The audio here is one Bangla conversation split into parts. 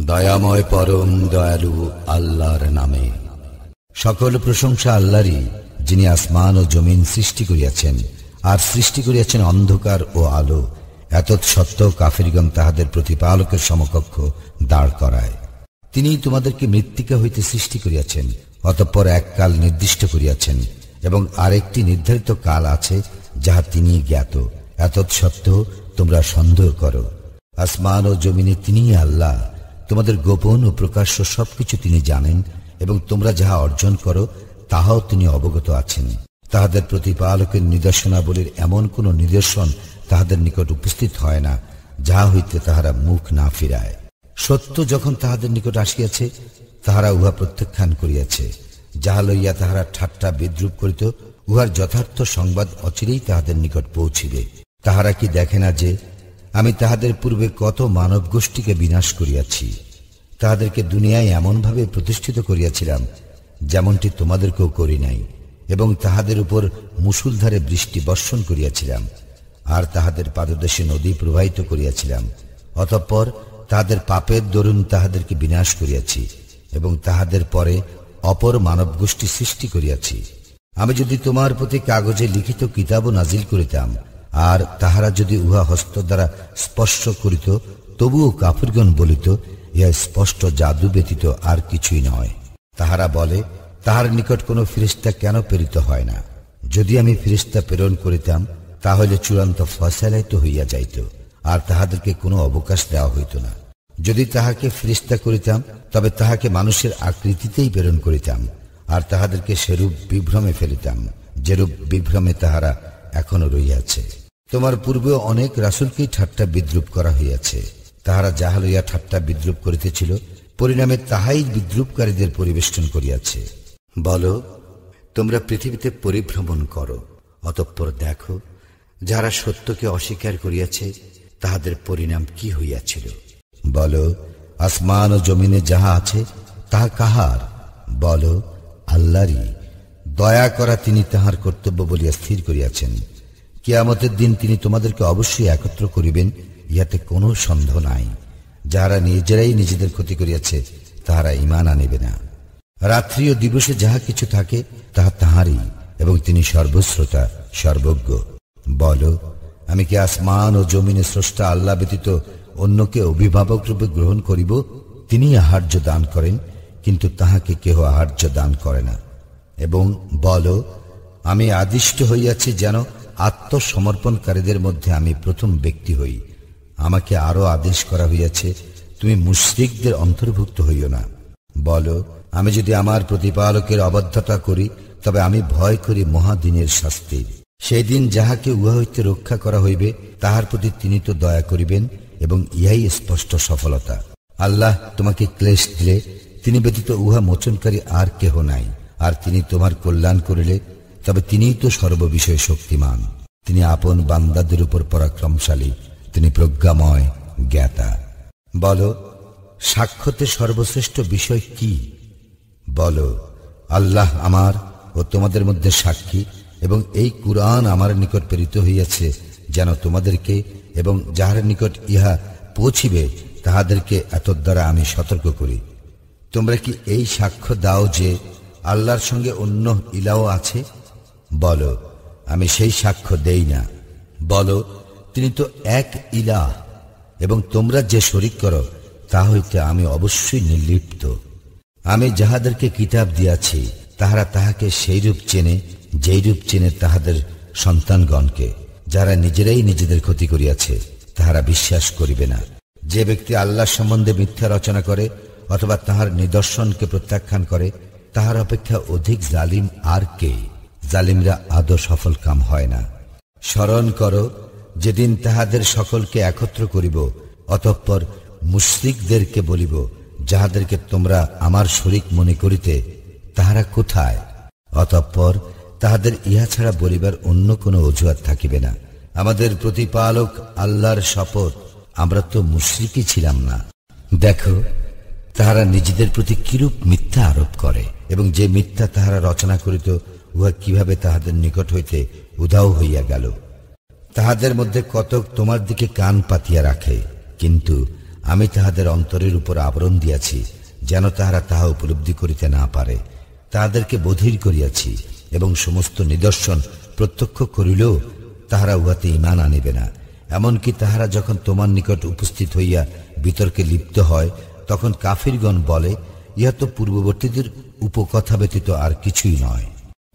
দয়াময় পরম দয়ালু আল্লাহর নামে। সকল প্রশংসা আল্লাহরই, যিনি আসমান ও জমিন সৃষ্টি করিয়াছেন, আর সৃষ্টি করিয়াছেন অন্ধকার ও আলো। এতৎসত্ত্বেও কাফিরগণ তাহাদের প্রতিপালকের সমকক্ষ দাঁড় করায়। তিনি তোমাদেরকে মৃত্তিকা হইতে সৃষ্টি করিয়াছেন, অতঃপর এক কাল নির্দিষ্ট করিয়াছেন, এবং আরেকটি নির্ধারিত কাল আছে যাহা তিনি জ্ঞাত। এতৎসত্ত্বেও তোমরা সন্দেহ করো। আসমান ও জমিনে তিনিই আল্লাহ। তোমাদের গোপন ও প্রকাশ্য সবকিছু তিনি জানেন, এবং তোমরা যাহা অর্জন করো তাহাও তিনি অবগত আছেন। তাহাদের প্রতিপালকের নিদর্শনাবলীর এমন কোন নিদর্শন তাহাদের নিকট উপস্থিত হয় না, যাহা হইতে তাহারা মুখ না ফিরায়। সত্য যখন তাহাদের নিকট আসিয়াছে, তাহারা উহা প্রত্যাখ্যান করিয়াছে। যাহা লইয়া তাহারা ঠাট্টা বিদ্রুপ করিত, উহার যথার্থ সংবাদ অচিরেই তাহাদের নিকট পৌঁছিবে। তাহারা কি দেখে না যে আমি তাহাদের পূর্বে কত মানব গোষ্ঠীকে বিনাশ করিয়াছি? তাহাদেরকে দুনিয়ায় এমনভাবে প্রতিষ্ঠিত করিয়াছিলাম যেমনটি তোমাদেরকেও করি নাই, এবং তাহাদের উপর মুষলধারে বৃষ্টি বর্ষণ করিয়াছিলাম, আর তাহাদের পাদদেশে নদী প্রবাহিত করিয়াছিলাম। অতঃপর তাহাদের পাপের দরুন তাহাদেরকে বিনাশ করিয়াছি, এবং তাহাদের পরে অপর মানব গোষ্ঠী সৃষ্টি করিয়াছি। আমি যদি তোমার প্রতি কাগজে লিখিত কিতাবও নাজিল করিতাম, আর তাহারা যদি উহা হস্ত দ্বারা স্পর্শ করিত, তবুও কাফিরগণ বলিত, ইহা স্পষ্ট জাদু ব্যতীত আর কিছুই নয়। তাহারা বলে, তাহার নিকট কোন ফেরেশতা কেন প্রেরিত হয় না? যদি আমি ফেরেশতা প্রেরণ করিতাম, তাহলে চূড়ান্ত ফয়সালাই তো হইয়া যাইত, আর তাহাদেরকে কোনো অবকাশ দেওয়া হইত না। যদি তাহাকে ফেরেশতা করিতাম, তবে তাহাকে মানুষের আকৃতিতেই প্রেরণ করিতাম, আর তাহাদেরকে সেরূপ বিভ্রমে ফেলিতাম, যেরূপ বিভ্রমে তাহারা এখনো রইয়াছে। তোমার পূর্বেও অনেক রাসূলকেই ঠাট্টা বিদ্রুপ করা হইয়াছে। তাহারা যাহা লইয়া ঠাট্টা বিদ্রুপ করিতেছিল, পরিণামে তাহাই বিদ্রুপকারীদের পরিবেষ্টন করিয়াছে। বলো, তোমরা পৃথিবীতে পরিভ্রমণ করো, অতঃপর দেখো যারা সত্যকে অস্বীকার করিয়াছে তাহাদের পরিণাম কি হইয়াছিল। বলো, আসমান ও জমিনে যাহা আছে তাহা কাহার? বলো, আল্লাহরই। দয়া করা তিনি তাহার কর্তব্য বলিয়া স্থির করিয়াছেন। কিয়ামতের দিন তিনি তোমাদেরকে অবশ্যই একত্র করিবেন, ইহাতে কোনো সন্দেহ নাই। যাহারা নিজেরাই নিজেদের ক্ষতি করিয়াছে তাহারা ঈমান আনিবে না। রাত্রি ও দিবসে যাহা কিছু থাকে তাহা তাহারই, এবং তিনি সর্বশ্রোতা সর্বজ্ঞ। বলো, আমি কি আসমান ও জমিনে স্রষ্টা আল্লাহ ব্যতীত অন্যকে অভিভাবক রূপে গ্রহণ করিব? তিনি আহার্য দান করেন, কিন্তু তাহাকে কেহ আহার্য দান করে না। এবং বলো, আমি আদিষ্ট হইয়াছি যেন আত্মসমর্পণকারীদের মধ্যে আমি প্রথম ব্যক্তি হই। আমাকে আরো আদেশ করা হইয়াছে, তুমি মুশরিকদের অন্তর্ভুক্ত হইও না। বলো, আমি যদি আমার প্রতিপালকের অবাধ্যতা করি, তবে আমি ভয় করি মহাদিনের শাস্তির। সেই দিন যাহাকে উহা হইতে রক্ষা করা হইবে, তাহার প্রতি তিনি তো দয়া করিবেন, এবং ইহাই স্পষ্ট সফলতা। আল্লাহ তোমাকে ক্লেশ দিলে তিনি ব্যতীত উহা মোচনকারী আর কেহ নাই, আর তিনি তোমার কল্যাণ করিলে তবে তিনিই তো সর্ববিষয়ে শক্তিমান। তিনি আপন বান্দাদের উপর পরাক্রমশালী, তিনি প্রজ্ঞাময় জ্ঞাতা। বলো, সাক্ষ্যতে সর্বশ্রেষ্ঠ বিষয় কি? বলো, আল্লাহ আমার ও তোমাদের মধ্যে সাক্ষী, এবং এই কুরআন আমার নিকট প্রেরিত হইয়াছে যেন তোমাদেরকে এবং যাহার নিকট ইহা পৌঁছিবে তাহাদেরকে এতদ্বারা আমি সতর্ক করি। তোমরা কি এই সাক্ষ্য দাও যে আল্লাহর সঙ্গে অন্য ইলাহ আছে? বলো, আমি সেই সাক্ষ্য দেই না। বলো, তিনি তো এক ইলাহ, এবং তোমরা যে শরীক করো তা হইতে আমি অবশ্যই নির্লিপ্ত। আমি যাহাদেরকে কিতাব দিয়াছি তাহারা তাহাকে সেইরূপ চেনে যেইরূপ চেনে তাহাদের সন্তানগণকে। যারা নিজেরাই নিজেদের ক্ষতি করিয়াছে তাহারা বিশ্বাস করিবে না। যে ব্যক্তি আল্লাহ সম্বন্ধে মিথ্যা রচনা করে অথবা তাহার নিদর্শনকে প্রত্যাখ্যান করে, তাহার অপেক্ষা অধিক জালিম আর কে? জালিমরা আদৌ সফল কাম হয় না। স্মরণ করো যেদিন তাহাদের সকলকে একত্র করিব, অতঃপর মুশরিকদেরকে বলিব, যাহাদেরকে তোমরা আমার শরীক মনে করিতে তাহারা কোথায়? অতঃপর তাহাদের ইহা ছাড়া বলিবার অন্য কোনো অজুহাত থাকিবে না। আমাদের প্রতিপালক আল্লাহর শপথ, আমরা তো মুশরিকই ছিলাম না। দেখো তাহারা নিজেদের প্রতি কিরূপ মিথ্যা আরোপ করে, এবং যে মিথ্যা তাহারা রচনা করিত উহা কিভাবে তাহাদের নিকট হইতে উধাও হইয়া গেল। তাহাদের মধ্যে কতক তোমার দিকে কান পাতিয়া রাখে, কিন্তু আমি তাহাদের অন্তরের উপর আবরণ দিয়াছি, যেন তাহারা তাহা উপলব্ধি করিতে না পারে। তাহাদেরকে বধির করিয়াছি এবং সমস্ত নিদর্শন প্রত্যক্ষ করিলেও তাহারা উহাতে ঈমান আনিবে না। এমনকি তাহারা যখন তোমার নিকট উপস্থিত হইয়া বিতর্কে লিপ্ত হয়, তখন কাফিরগণ বলে, ইহা তো পূর্ববর্তীদের উপকথা ব্যতীত আর কিছুই নয়।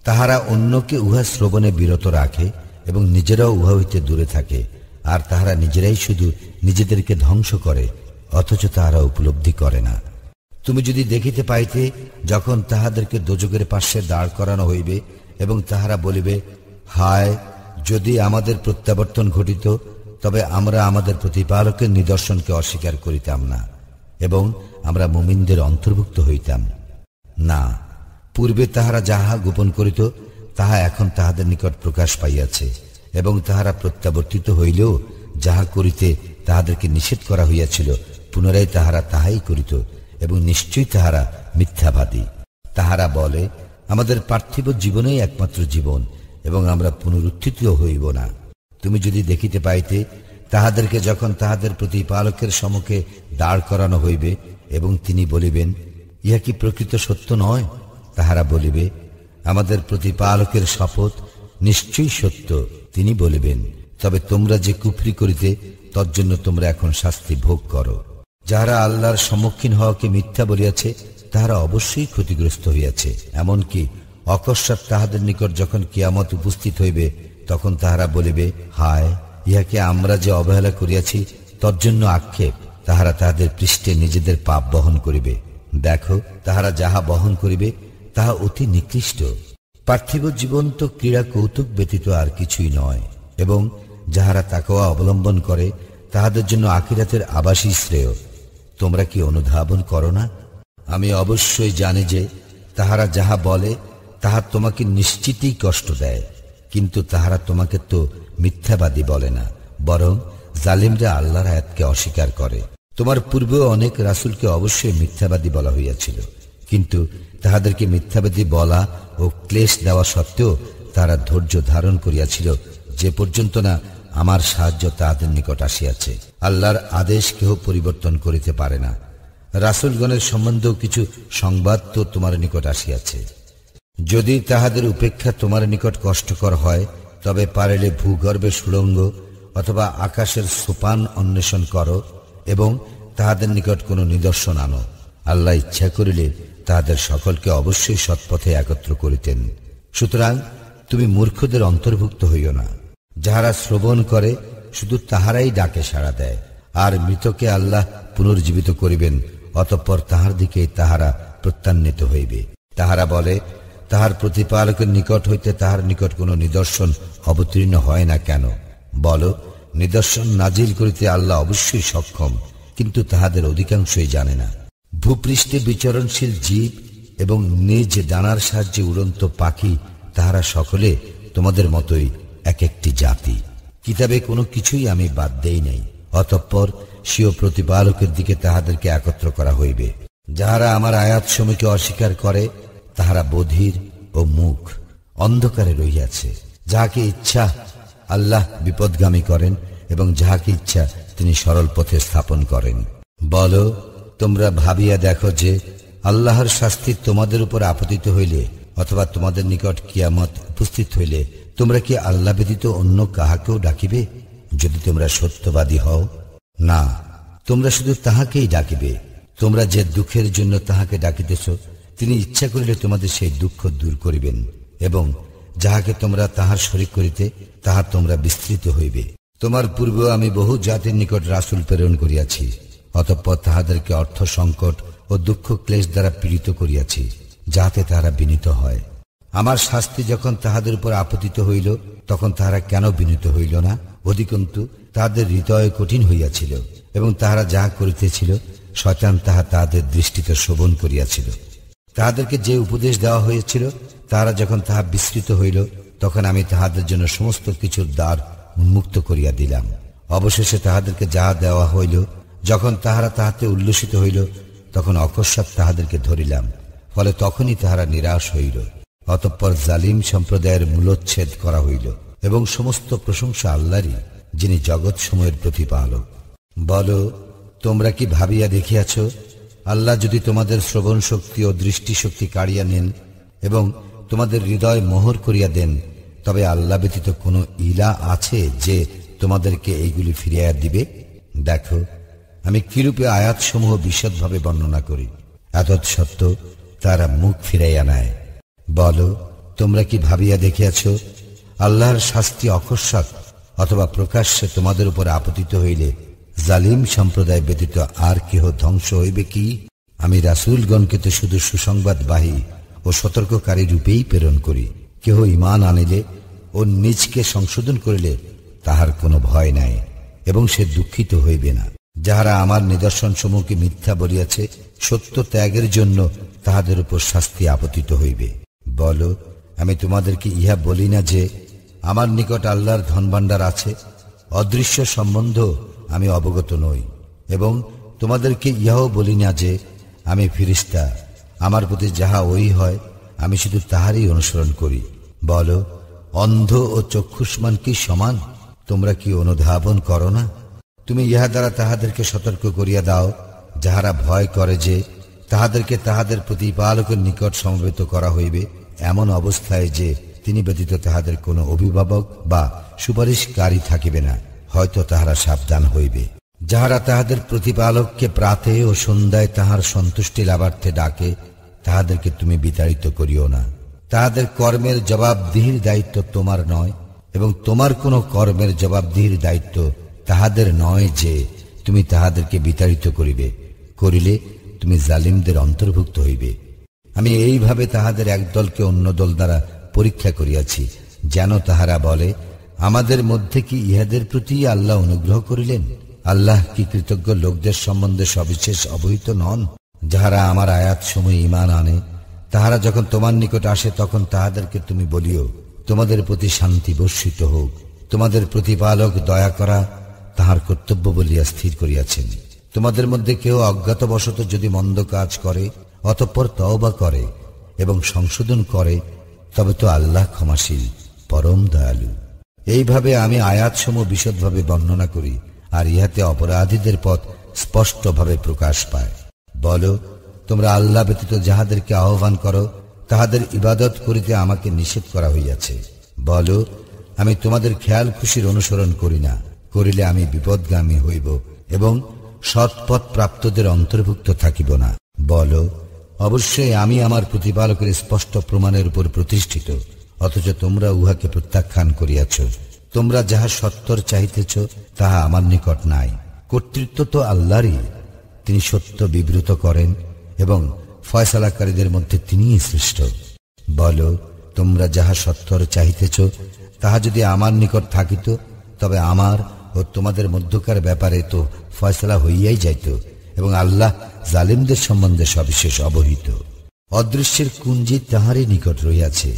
তাহারা অন্যকে উহা শ্রবণে বিরত রাখে এবং নিজেরাও উহা হইতে দূরে থাকে, আর তাহারা নিজেরাই শুধু নিজেদেরকে ধ্বংস করে, অথচ তাহারা উপলব্ধি করে না। তুমি যদি দেখিতে পাইতে, যখন তাহাদেরকে দোজখের পার্শ্বে দাঁড় করানো হইবে এবং তাহারা বলিবে, হায়, যদি আমাদের প্রত্যাবর্তন ঘটিত, তবে আমরা আমাদের প্রতিপালকের নিদর্শনকে অস্বীকার করিতাম না এবং আমরা মুমিনদের অন্তর্ভুক্ত হইতাম না। পূর্বে তাহারা যাহা গোপন করিত, তাহা এখন তাহাদের নিকট প্রকাশ পাইয়াছে, এবং তাহারা প্রত্যাবর্তিত হইলেও যাহা করিতে তাহাদেরকে নিষেধ করা হইয়াছিল, পুনরায় তাহারা তাহাই করিত, এবং নিশ্চয়ই তাহারা মিথ্যাবাদী। তাহারা বলে, আমাদের পার্থিব জীবনেই একমাত্র জীবন, এবং আমরা পুনরুত্থিত হইব না। তুমি যদি দেখিতে পাইতে, তাহাদেরকে যখন তাহাদের প্রতিপালকের সম্মুখে দাঁড় করানো হইবে এবং তিনি বলিবেন, ইহা কি প্রকৃত সত্য নয়? তাহারা বলিবে, আমাদের প্রতিপালকের শপথ, নিশ্চয়ই সত্য। তিনি বলিবেন, তবে তোমরা যে কুফরি করিতে, তজ্জন্য তোমরা এখন শাস্তি ভোগ করো। যাহারা আল্লাহর সম্মুখীন হওয়াকে মিথ্যা বলিয়াছে, তাহারা অবশ্যই ক্ষতিগ্রস্ত হইয়াছে। এমনকি অকস্মাৎ তাহাদের নিকট যখন কিয়ামত উপস্থিত হইবে, তখন তাহারা বলিবে, হায়, ইহাকে আমরা যে অবহেলা করিয়াছি, তজ্জন্য আক্ষেপ। তাহারা তাহাদের পৃষ্ঠে নিজেদের পাপ বহন করিবে। দেখো, তাহারা যাহা বহন করিবে তাহা অতি নিকৃষ্ট। পার্থিব জীবন তো ক্রীড়া কৌতুক ব্যতীত আর কিছুই নয়, এবং যাহারা তাকওয়া অবলম্বন করে, তাহাদের জন্য আখিরাতের আবাসই শ্রেয়। তোমরা কি অনুধাবন করো না? আমি অবশ্যই জানি যে তাহারা যাহা বলে তাহা তোমাকে নিশ্চিতই কষ্ট দেয়, কিন্তু তাহারা তোমাকে তো মিথ্যাবাদী বলে না, বরং জালিমরা আল্লাহর আয়াতকে অস্বীকার করে। তোমার পূর্বেও অনেক রাসূলকে অবশ্যই মিথ্যাবাদী বলা হইয়াছিল, কিন্তু তাহাদেরকে মিথ্যাবাদী বলা ও ক্লেশ দেওয়া সত্ত্বেও তারা ধৈর্য ধারণ করিয়াছিল, যে পর্যন্ত না আমার সাহায্য তাহাদের নিকট আসিয়াছে। আল্লাহর আদেশ কেহ পরিবর্তন করিতে পারে না। রাসূলগণের সম্বন্ধেও কিছু সংবাদ তো তোমার নিকট আসিয়াছে। যদি তাহাদের উপেক্ষা তোমার নিকট কষ্টকর হয়, তবে পারিলে ভূগর্ভে সুড়ঙ্গ অথবা আকাশের সোপান অন্বেষণ করো এবং তাহাদের নিকট কোনো নিদর্শন আনো। আল্লাহ ইচ্ছা করিলে তাহাদের সকলকে অবশ্যই সৎপথে একত্র করিতেন। সুতরাং তুমি মূর্খদের অন্তর্ভুক্ত হইও না। যাহারা শ্রবণ করে, শুধু তাহারাই ডাকে সাড়া দেয়, আর মৃতকে আল্লাহ পুনর্জীবিত করিবেন, অতঃপর তাহার দিকে তাহারা প্রত্যান্বিত হইবে। তাহারা বলে, তাহার প্রতিপালকের নিকট হইতে তাহার নিকট কোনো নিদর্শন অবতীর্ণ হয় না কেন? বলো, নিদর্শন নাজিল করিতে আল্লাহ অবশ্যই সক্ষম, কিন্তু তাহাদের অধিকাংশই জানে না। ভূপৃষ্ঠে বিচরণশীল জীব এবং নিজ ডানার সাহায্যে উড়ন্ত পাখি, তাহারা সকলে তোমাদের মতোই এক একটি জাতি। কিতাবে কোনো কিছুই আমি বাদ দেই নাই। অতঃপর স্বীয় প্রতিপালকের দিকে তাহাদেরকে একত্র করা হইবে। যাহারা আমার আয়াত সমূহকে অস্বীকার করে, তাহারা বধির ও মুখ অন্ধকারে রহিয়াছে। যাহাকে ইচ্ছা আল্লাহ বিপদগামী করেন এবং যাহাকে ইচ্ছা তিনি সরল পথে স্থাপন করেন। বলো, তোমরা ভাবিয়া দেখো যে আল্লাহর শাস্তি তোমাদের উপর আপতিত হইলে অথবা তোমাদের নিকট কিয়ামত উপস্থিত হইলে তোমরা কি আল্লাহ ব্যতীত অন্য কাহাকেও ডাকিবে? যদি তোমরা সত্যবাদী হও, না, তোমরা শুধু তাহাকেই ডাকিবে। তোমরা যে দুঃখের জন্য তাহাকে ডাকিতেছ, তিনি ইচ্ছা করিলে তোমাদের সেই দুঃখ দূর করিবেন, এবং যাহাকে তোমরা তাহার শরীক করিতে, তাহা তোমরা বিস্তৃত হইবে। তোমার পূর্বেও আমি বহু জাতির নিকট রাসূল প্রেরণ করিয়াছি, অতঃপর তাহাদেরকে অর্থ সংকট ও দুঃখ ক্লেশ দ্বারা পীড়িত করিয়াছি, যাহাতে তাহারা বিনীত হয়। আমার শাস্তি যখন তাহাদের উপর আপতিত হইল, তখন তাহারা কেন বিনীত হইল না? অধিকন্তু তাহাদের হৃদয় কঠিন হইয়াছিল, এবং তাহারা যাহা করিতেছিল, শয়তান তাহা তাহাদের দৃষ্টিতে শোভন করিয়াছিল। তাহাদেরকে যে উপদেশ দেওয়া হয়েছিল, তাহারা যখন তাহা বিস্তৃত হইল, তখন আমি তাহাদের জন্য সমস্ত কিছুর দ্বার উন্মুক্ত করিয়া দিলাম। অবশেষে তাহাদেরকে যাহা দেওয়া হইল, যখন তাহারা তাহাতে উল্লসিত হইল, তখন অকস্মাৎ তাহাদেরকে ধরিলাম, ফলে তখনই তাহারা নিরাশ হইল। অতঃপর জালিম সম্প্রদায়ের মূলোচ্ছেদ করা হইল, এবং সমস্ত প্রশংসা আল্লাহরই, যিনি জগৎ সমূহের প্রতিপালক। বলো, তোমরা কি ভাবিয়া দেখিয়াছ, আল্লাহ যদি তোমাদের শ্রবণ শক্তি ও দৃষ্টিশক্তি কাড়িয়া নেন এবং তোমাদের হৃদয় মোহর করিয়া দেন, তবে আল্লাহ ব্যতীত কোনো ইলা আছে যে তোমাদেরকে এইগুলি ফিরিয়ে দিবে? দেখো, আমি কিরূপে আয়াতসমূহ বিশদভাবে বর্ণনা করি, এতৎসত্ত্বেও তারা মুখ ফিরাইয়া নেয়। বলো, তোমরা কি ভাবিয়া দেখিয়াছ, আল্লাহর শাস্তি অকস্মাৎ অথবা প্রকাশ্যে তোমাদের উপর আপতিত হইলে জালিম সম্প্রদায় ব্যতীত আর কেহ ধ্বংস হইবে কি? আমি রাসূলগণকে তো শুধু সুসংবাদবাহী ও সতর্ককারী রূপেই প্রেরণ করি। কেহ ঈমান আনিলে ও নিজকে সংশোধন করিলে তাহার কোনো ভয় নাই এবং সে দুঃখিত হইবে না। যাহারা আমার নিদর্শন সমূহকে মিথ্যা বলিয়াছে, সত্য ত্যাগের জন্য তাহাদের উপর শাস্তি আপতিত হইবে। বলো, আমি তোমাদেরকে ইহা বলি না যে আমার নিকট আল্লাহর ধনভাণ্ডার আছে? অদৃশ্য সম্বন্ধ আমি অবগত নই, এবং তোমাদেরকে ইহাও বলি না যে আমি ফিরিস্তা, আমার প্রতি যাহা ওই হয় আমি শুধু তাহারই অনুসরণ করি। বলো, অন্ধ ও চক্ষুষ্মান কি সমান? তোমরা কি অনুধাবন করো না? তুমি ইহা দ্বারা তাহাদেরকে সতর্ক করিয়া দাও যাহারা ভয় করে যে তাহাদেরকে তাহাদের প্রতিপালকের নিকট সমবেত করা হইবে এমন অবস্থায় যে তিনি ব্যতীত তাহাদের কোনো অভিভাবক বা সুপারিশকারী থাকিবে না, হয়তো তাহারা সাবধান হইবে। যাহারা তাহাদের প্রতিপালককে প্রাতে ও সন্ধ্যায় তাহার সন্তুষ্টি লাভার্থে ডাকে, তাহাদেরকে তুমি বিতাড়িত করিও না। তাহাদের কর্মের জবাবদিহির দায়িত্ব তোমার নয়, এবং তোমার কোনো কর্মের জবাবদিহির দায়িত্ব তাহাদের নয় যে তুমি তাহাদেরকে বিতাড়িত করিলে তুমি জালিমদের অন্তর্ভুক্ত হইবে। আমি এইভাবে তাহাদের এক দলকে অন্য দল দ্বারা পরীক্ষা করিয়াছি, যেন তাহারা বলে, আমাদের মধ্যে কি ইহাদের প্রতি আল্লাহ অনুগ্রহ করিলেন? আল্লাহ কি কৃতজ্ঞ লোকদের সম্বন্ধে সবিশেষ অবহিত নন? যাহারা আমার আয়াত সময় ঈমান আনে, তাহারা যখন তোমার নিকট আসে তখন তাহাদেরকে তুমি বলিও, তোমাদের প্রতি শান্তি বর্ষিত হোক। তোমাদের প্রতিপালক দয়া করা তাহার কর্তব্য বলিয়া স্থির করিয়াছেন। তোমাদের মধ্যে কেউ অজ্ঞাতবশত যদি মন্দ কাজ করে, অতঃপর তওবা করে এবং সংশোধন করে, তবে তো আল্লাহ ক্ষমাশীল, পরম দয়ালু। এইভাবে আমি আয়াতসমূহ বিশদভাবে বর্ণনা করি, আর ইহাতে অপরাধীদের পথ স্পষ্টভাবে প্রকাশ পায়। বলো, তোমরা আল্লাহ ব্যতীত যাহাদেরকে আহ্বান করো, তাহাদের ইবাদত করিতে আমাকে নিষেধ করা হইয়াছে। বলো, আমি তোমাদের খেয়াল খুশির অনুসরণ করি না, করিলে আমি বিপদগামী হইব এবং সৎপথ প্রাপ্তদের অন্তর্ভুক্ত থাকিব না। বলো, অবশ্যই আমি আমার প্রতিপালকের স্পষ্ট প্রমাণের উপর প্রতিষ্ঠিত, অথচ তোমরা উহাকে প্রত্যাখ্যান করিয়াছ। তোমরা যাহা সত্তর চাহিতেছ তাহা আমার নিকট নাই। কর্তৃত্ব তো আল্লাহরই, তিনি সত্য বিব্রত করেন এবং ফয়সালাকারীদের মধ্যে তিনিই শ্রেষ্ঠ। বলো, তোমরা যাহা সত্তর চাহিতেছ তাহা যদি আমার নিকট থাকিত, তবে আমার ও তোমাদের মধ্যকার ব্যাপারে তো ফয়সালা হইয়াই যাইত, এবং আল্লাহ জালিমদের সম্বন্ধে সবিশেষ অবহিত। অদৃশ্যের কুঞ্জি তাহারই নিকট রহিয়াছে,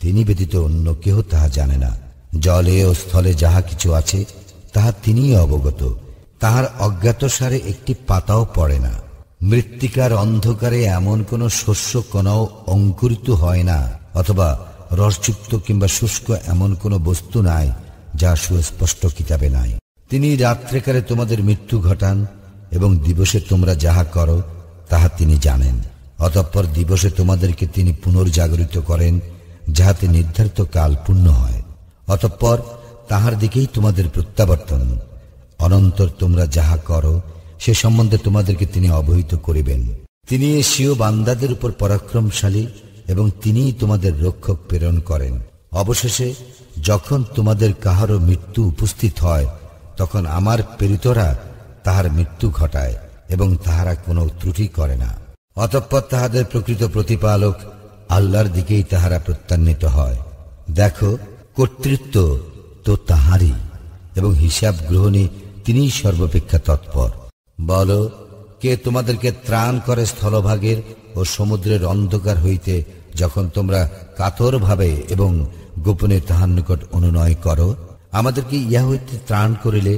তিনি ব্যতীত অন্য কেহ তাহা জানে না। জলে ও স্থলে যাহা কিছু আছে তাহা তিনিই অবগত, তাহার অজ্ঞাতসারে একটি পাতাও পড়ে না। মৃত্তিকার অন্ধকারে এমন কোন শস্য কণাও অঙ্কুরিত হয় না, অথবা রসযুক্ত কিংবা শুষ্ক এমন কোন বস্তু নাই যা সুস্পষ্ট কিতাবে নাই। তিনি রাত্রেকালে তোমাদের মৃত্যু ঘটান এবং দিবসে তোমরা যাহা করো তাহা তিনি জানেন। অতঃপর দিবসে তোমাদেরকে তিনি পুনর্জাগরিত করেন, যাহাতে নির্ধারিত কাল পূর্ণ হয়। অতঃপর তাহার দিকেই তোমাদের প্রত্যাবর্তন। অনন্তর তোমরা যাহা করো সে সম্বন্ধে তোমাদেরকে তিনি অবহিত করিবেন। তিনি এশীয় বান্দাদের উপর পরাক্রমশালী এবং তিনিই তোমাদের রক্ষক প্রেরণ করেন। অবশেষে যখন তোমাদের কাহারও মৃত্যু উপস্থিত হয়, তখন আমার প্রেরিতরা তাহার মৃত্যু ঘটায় এবং তাহারা কোনো ত্রুটি করে না। অতঃপর তাহাদের প্রকৃত প্রতিপালক আল্লাহর দিকেই তাহারা প্রত্যান্বিত হয়। দেখো, কর্তৃত্ব তো তাহারই এবং হিসাব গ্রহণে তিনিই সর্বাপেক্ষা তৎপর। বলো, কে তোমাদেরকে ত্রাণ করে স্থলভাগের ও সমুদ্রের অন্ধকার হইতে, যখন তোমরা কাতরভাবে এবং গোপনে তাহার নিকট অনুনয় করো? আমাদেরকে ইহা হইতে ত্রাণ করিলে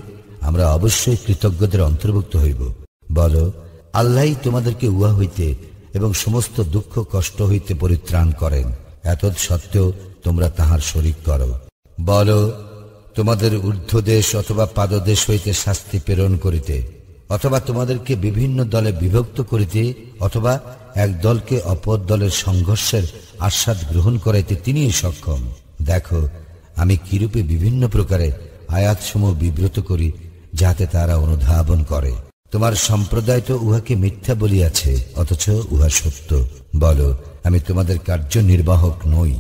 আমরা অবশ্যই কৃতজ্ঞদের অন্তর্ভুক্ত হইব। বলো, আল্লাহই তোমাদেরকে উহা হইতে এবং সমস্ত দুঃখ কষ্ট হইতে পরিত্রাণ করেন, এতদ সত্ত্বেও তোমরা তাহার শরীক করো। বলো, তোমাদের ঊর্ধ্বদেশ অথবা পাদদেশ হইতে শাস্তি প্রেরণ করিতে অথবা তোমাদেরকে বিভিন্ন দলে বিভক্ত করিতে, অথবা এক দলকে অপর দলের সংঘর্ষের আস্বাদ গ্রহণ করাইতে তিনিই সক্ষম। দেখো আমি কিরূপে বিভিন্ন প্রকারে আয়াতসমূহ বিব্রত করি, যাতে তারা অনুধাবন করে। তোমার সম্প্রদায় তো উহাকে মিথ্যা বলিয়াছে, অথচ উহা সত্য। বলো, আমি তোমাদের কার্যনির্বাহক নই।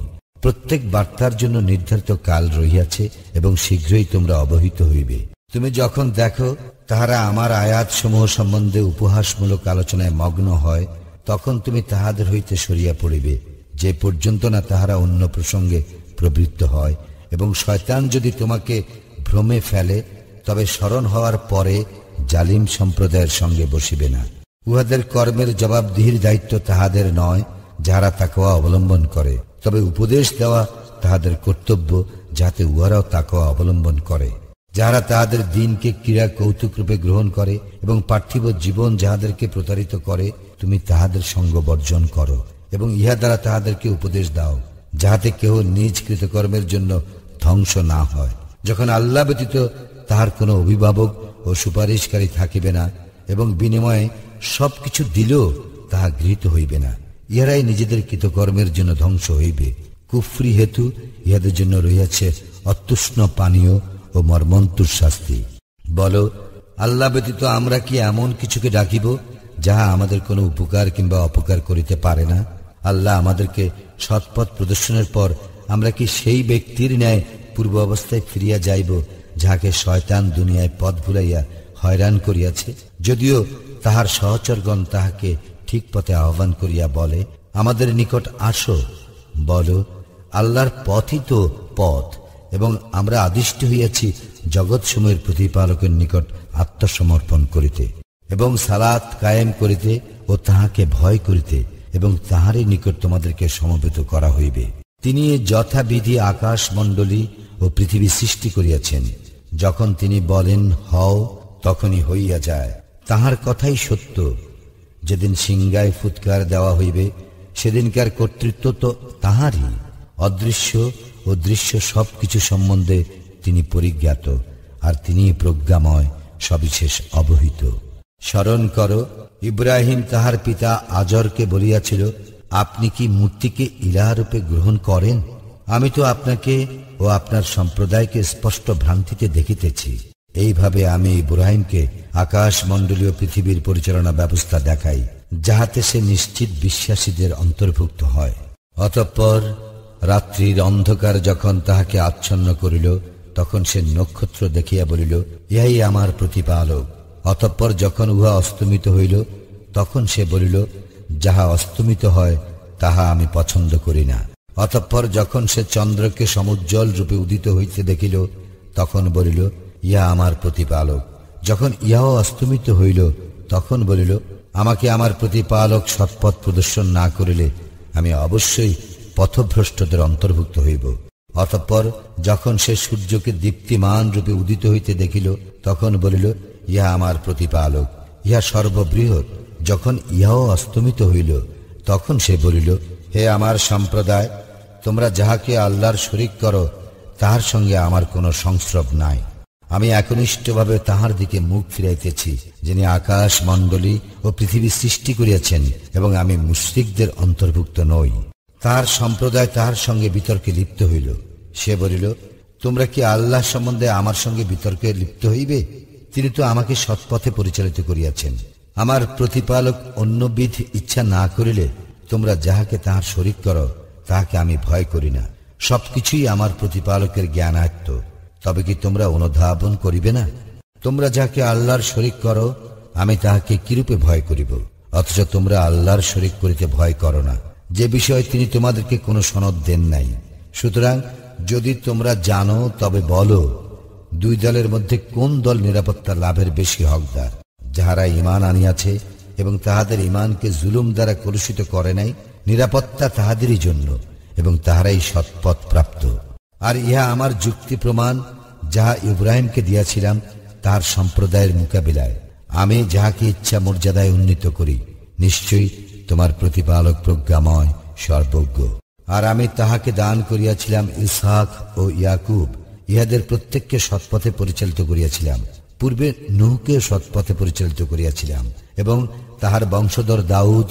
প্রত্যেক বার্তার জন্য নির্ধারিত কাল রহিয়াছে এবং শীঘ্রই তোমরা অবহিত হইবে। তুমি যখন দেখো তাহারা আমার আয়াত সমূহ সম্বন্ধে উপহাসমূলক আলোচনায় মগ্ন হয়, তখন তুমি তাহাদের হইতে সরিয়া পড়িবে, যে পর্যন্ত না তাহারা অন্য প্রসঙ্গে প্রবৃত্ত হয়। এবং শয়তান যদি তোমাকে ভ্রমে ফেলে, তবে স্মরণ হওয়ার পরে জালিম সম্প্রদায়ের সঙ্গে বসিবে না। উহাদের কর্মের জবাবদিহির দায়িত্ব তাহাদের নয়, যাহারা তাকওয়া অবলম্বন করে, তবে উপদেশ দেওয়া তাহাদের কর্তব্য, যাতে উহারাও তাকওয়া অবলম্বন করে। যাহারা তাহাদের দিনকে ক্রীড়া কৌতুক রূপে গ্রহণ করে এবং পার্থিব জীবন যাহাদেরকে প্রতারিত করে, তুমি তাহাদের সঙ্গ বর্জন করো এবং ইহা দ্বারা তাহাদেরকে উপদেশ দাও, যাহাতে কেহ নিজ কৃতকর্মের জন্য ধ্বংস না হয়। যখন আল্লাহ ব্যতীত তাহার কোনো অভিভাবক ও সুপারিশকারী থাকিবে না এবং বিনিময়ে সবকিছু দিলেও তাহা গৃহীত হইবে না, ইহারাই নিজেদের কৃতকর্মের জন্য ধ্বংস হইবে। কুফরি হেতু ইহাদের জন্য রহিয়াছে অতুষ্ণ পানীয় ও মর্মন্তুর শাস্তি। বলো, আল্লাহ ব্যতীত আমরা কি এমন কিছুকে ডাকিব যাহা আমাদের কোনো উপকার কিংবা অপকার করিতে পারে না? আল্লাহ আমাদেরকে সৎপথ প্রদর্শনের পর আমরা কি সেই ব্যক্তির ন্যায় পূর্ব অবস্থায় ফিরিয়া যাইব, যাহাকে শয়তান দুনিয়ায় পথ ভুলাইয়া হয়রান করিয়াছে? যদিও তাহার সহচরগণ তাহাকে ঠিক পথে আহ্বান করিয়া বলে, আমাদের নিকট আসো। বলো, আল্লাহর পথই তো পথ, এবং আমরা আদিষ্ট হইয়াছি জগৎসমূহের প্রতিপালকের নিকট আত্মসমর্পণ করিতে এবং সালাত কায়েম করিতে ও তাহাকে ভয় করিতে, এবং তাহারই নিকট তোমাদেরকে সমবেত করা হইবে। তিনি যথাবিধি আকাশ মণ্ডলী ও পৃথিবী সৃষ্টি করিয়াছেন। যখন তিনি বলেন হও, তখনই হইয়া যায়। তাহার কথাই সত্য। যেদিন সিংহায় ফুৎকার দেওয়া হইবে, সেদিনকার কর্তৃত্ব তো তাহারই। অদৃশ্য ও দৃশ্য সবকিছু সম্বন্ধে তিনি পরিজ্ঞাত, আর তিনি প্রজ্ঞাময়, সবিশেষ অবহিত। স্মরণ করো, ইব্রাহিম তাহার পিতা আজরকে বলিয়াছিল, আপনি কি মূর্তিকে ইলাহরূপে গ্রহণ করেন? আমি তো আপনাকে ও আপনার সম্প্রদায়কে স্পষ্ট ভ্রান্তিতে দেখিতেছি। এইভাবে আমি ইব্রাহিমকে আকাশ মণ্ডলীয় পৃথিবীর পরিচালনা ব্যবস্থা দেখাই, যাহাতে সে নিশ্চিত বিশ্বাসীদের অন্তর্ভুক্ত হয়। অতঃপর রাত্রির অন্ধকার যখন তাহাকে আচ্ছন্ন করিল, তখন সে নক্ষত্র দেখিয়া বলিল, ইহাই আমার প্রতিপালক। অতঃপর যখন উহা অস্তমিত হইল, তখন সে বলিল, যাহা অস্তমিত হয় তাহা আমি পছন্দ করি না। অতঃপর যখন সে চন্দ্রকে সমুজ্জ্বল রূপে উদিত হইতে দেখিল, তখন বলিল, ইহা আমার প্রতিপালক। যখন ইহাও অস্তমিত হইল, তখন বলিল, আমাকে আমার প্রতিপালক সৎপথ প্রদর্শন না করিলে আমি অবশ্যই পথভ্রষ্টদের অন্তর্ভুক্ত হইব। অতঃপর যখন সে সূর্যকে দীপ্তিমান রূপে উদিত হইতে দেখিল, তখন বলিল, ইহা আমার প্রতিপালক, ইহা সর্ববৃহৎ। যখন ইহাও অস্তমিত হইল, তখন সে বলিল, হে আমার সম্প্রদায়, তোমরা যাহাকে আল্লাহর শরীক করো, তাহার সঙ্গে আমার কোনো সংস্রব নাই। আমি একনিষ্ঠভাবে তাহার দিকে মুখ ফিরাইতেছি, যিনি আকাশ মণ্ডলী ও পৃথিবী সৃষ্টি করিয়াছেন, এবং আমি মুশরিকদের অন্তর্ভুক্ত নই। তাহার সম্প্রদায় তাহার সঙ্গে বিতর্কে লিপ্ত হইল। সে বলিল, তোমরা কি আল্লাহ সম্বন্ধে আমার সঙ্গে বিতর্কে লিপ্ত হইবে? তিনি তো আমাকে সৎপথে পরিচালিত করিয়াছেন। আমার প্রতিপালক অন্যবিধ ইচ্ছা না করিলে তোমরা যাহাকে তাহার শরীক করো, তাহাকে আমি ভয় করি না। সবকিছুই আমার প্রতিপালকের জ্ঞানায়ত্ত। তবে কি তোমরা অনুধাবন করিবে না? তোমরা যাকে আল্লাহর শরীক করো, আমি তাহাকে কিরূপে ভয় করিব? অথচ তোমরা আল্লাহর শরীক করিতে ভয় করো না, যে বিষয়ে তিনি তোমাদেরকে কোনো সনদ দেন নাই। সুতরাং যদি তোমরা জানো, তবে বলো, দুই দলের মধ্যে কোন দল নিরাপত্তা লাভের বেশি হকদার? যাহারা ঈমান আনিয়াছে এবং তাহাদের ঈমানকে জুলুম দ্বারা কলুষিত করে নাই, নিরাপত্তা তাহাদেরই জন্য, এবং তাহারাই সৎপথ প্রাপ্ত। আর ইহা আমার যুক্তি প্রমাণ, যাহা ইব্রাহিমকে দিয়াছিলাম তাহার সম্প্রদায়ের মোকাবিলায়। আমি যাহাকে ইচ্ছা মর্যাদায় উন্নীত করি। নিশ্চয়ই তোমার প্রতিপালক প্রজ্ঞাময়, সর্বজ্ঞ। আর আমি তাহাকে দান করিয়াছিলাম ইসহাক ও ইয়াকুব, ইহাদের প্রত্যেককে সৎপথে পরিচালিত করিয়াছিলাম। পূর্বে নূহকে সৎপথে পরিচালিত করিয়াছিলাম এবং তাহার বংশধর দাউদ,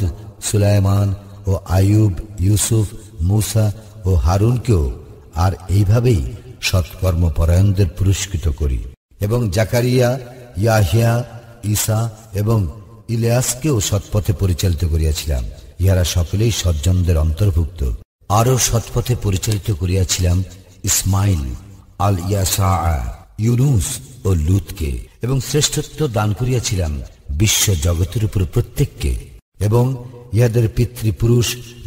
সুলাইমান ও আইয়ুব, ইউসুফ, মূসা ও হারুনকেও আর এইভাবেই সৎকর্মপরায়ণদের পুরস্কৃত করি এবং জাকারিয়া, ইয়াহিয়া, ঈসা এবং ইলিয়াসকেও সৎপথে পরিচালিত করিয়াছিলাম। ইহারা সকলেই সজ্জনদের অন্তর্ভুক্ত। আরও সৎপথে পরিচালিত করিয়াছিলাম ইসমাইল, আল ইয়াসা, ইউনুস ও লুতকে এবং শ্রেষ্ঠত্ব দান করিয়াছিলাম বিশ্ব জগতের উপর প্রত্যেককে এবং ইহাদের পিতৃপুরুষ,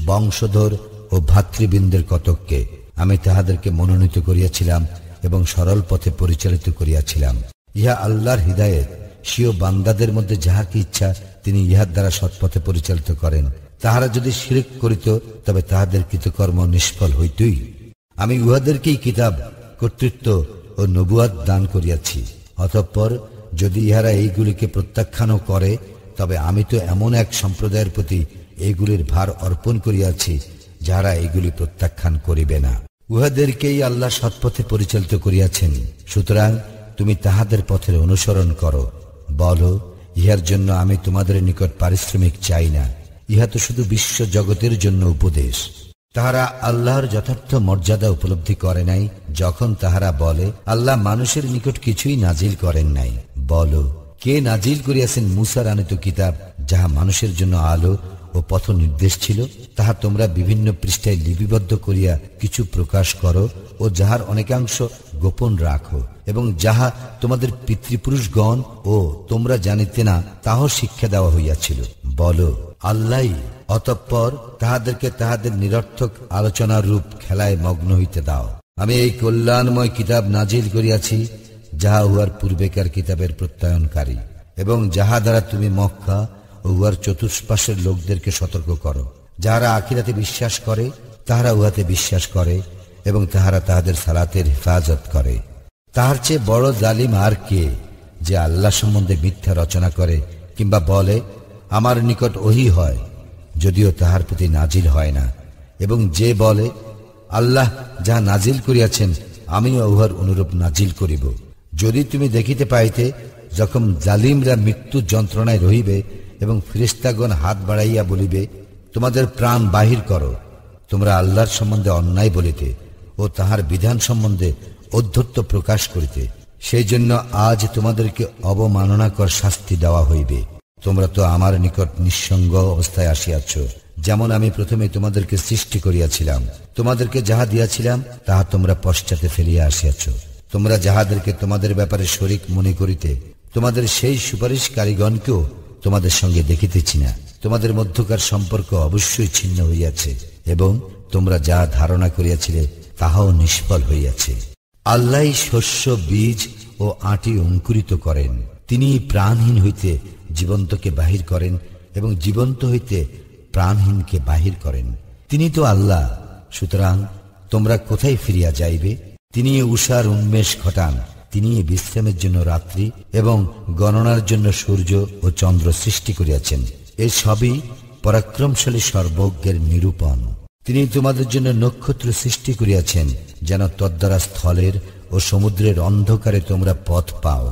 বংশধর ও ভাতৃবৃন্দের কতককে আমি তাহাদেরকে মনোনীত করিয়াছিলাম এবং সরল পথে পরিচালিত করিয়াছিলাম। ইহা আল্লাহর হিদায়েত। স্বীয় বান্দাদের মধ্যে যাহাকে ইচ্ছা তিনি ইহার দ্বারা সৎপথে পরিচালিত করেন। তাহারা যদি শিরক করিত তবে তাহাদের কৃতকর্ম নিষ্ফল হইতই। আমি উহাদেরকেই কিতাব, কর্তৃত্ব ও নবুয়াত দান করিয়াছি। অতঃপর যদি ইহারা এইগুলিকে প্রত্যাখ্যানও করে তবে আমি তো এমন এক সম্প্রদায়ের প্রতি এইগুলির ভার অর্পণ করিয়াছি যাহারা এইগুলি প্রত্যাখ্যান করিবে না। উহাদেরকেই আল্লাহ সৎপথে পরিচালিত করিয়াছেন, সুতরাং তুমি তাহাদের পথের অনুসরণ করো। বলো, ইহার জন্য আমি তোমাদের নিকট পারিশ্রমিক চাই না, ইহা তো শুধু বিশ্ব জগতের জন্য উপদেশ। তাহারা আল্লাহর যথার্থ মর্যাদা উপলব্ধি করে নাই যখন তাহারা বলে আল্লাহ মানুষের নিকট কিছুই নাজিল করেন নাই। বলো, কে নাজিল করিয়াছেন মূসার আনিত কিতাব, যাহা মানুষের জন্য আলো ও পথ নির্দেশ ছিল? তাহা তোমরা বিভিন্ন পৃষ্ঠায় লিপিবদ্ধ করিয়া কিছু প্রকাশ করো ও যাহার অনেকাংশ গোপন রাখো এবং যাহা তোমাদের পিতৃপুরুষগণ ও তোমরা জানিতে না তাহাও শিক্ষা দেওয়া হইয়াছিল। বলো, আল্লাহ। অতঃপর তাহাদেরকে তাহাদের নিরর্থক আলোচনার রূপ খেলায় মগ্ন হইতে দাও। আমি এই কল্যাণময় কিতাব নাজিল করিয়াছি যাহা উহার পূর্বেকার কিতাবের প্রত্যয়নকারী এবং যাহা দ্বারা তুমি মক্কা ও উহার চতুষ্পাশের লোকদেরকে সতর্ক করো। যাহারা আখিরাতে বিশ্বাস করে তাহারা উহাতে বিশ্বাস করে এবং তাহারা তাহাদের সালাতের হেফাজত করে। তাহার চেয়ে বড় জালিম আর কে, যে আল্লাহ সম্বন্ধে মিথ্যা রচনা করে কিংবা বলে আমার নিকট ওহী হয়, যদিও তাহার প্রতি নাজিল হয় না, এবং যে বলে আল্লাহ যাহা নাজিল করিয়াছেন আমিও উহার অনুরূপ নাজিল করিব। যদি তুমি দেখিতে পাইতে যখন জালিমরা মৃত্যু যন্ত্রণায় রহিবে এবং ফেরেশতাগণ হাত বাড়াইয়া বলিবে তোমাদের প্রাণ বাহির করো, তোমরা আল্লাহর সম্বন্ধে অন্যায় বলিতে ও তাহার বিধান সম্বন্ধে ঔদ্ধত্য প্রকাশ করিতে, সেই জন্য আজ তোমাদেরকে অবমাননাকর শাস্তি দেওয়া হইবে। তোমরা তো আমার নিকট নিঃসঙ্গ অবস্থায় আসিয়াছ, যেমন আমি প্রথমে তোমাদেরকে সৃষ্টি করিয়াছিলাম। তোমাদেরকে যাহা দিয়াছিলাম তাহা তোমরা পশ্চাতে ফেলিয়া আসিয়াছ। তোমরা যাহাদেরকে তোমাদের ব্যাপারে শরীক মনে করিতে তোমাদের সেই সুপারিশকারীগণকেও তোমাদের সঙ্গে দেখিতেছি না। তোমাদের মধ্যকার সম্পর্ক অবশ্যই ছিন্ন হইয়াছে এবং তোমরা যা ধারণা করিয়াছিলে তাহাও নিষ্ফল হইয়াছে। আল্লাহ শস্য, বীজ ও আটি অঙ্কুরিত করেন। তিনি প্রাণহীন হইতে জীবন্তকে বাহির করেন এবং জীবন্ত হইতে প্রাণহীনকে বাহির করেন। তিনি তো আল্লাহ, সুতরাং তোমরা কোথায় ফিরিয়া যাইবে? তিনি উষার উন্মেষ ঘটান। তিনি বিশ্রামের জন্য রাত্রি এবং গণনার জন্য সূর্য ও চন্দ্র সৃষ্টি করিয়াছেন। এই সবই পরাক্রমশালী সর্বজ্ঞের নিরূপণ। তিনি তোমাদের জন্য নক্ষত্র সৃষ্টি করিয়াছেন যেন তদ্বারা স্থলের ও সমুদ্রের অন্ধকারে তোমরা পথ পাও।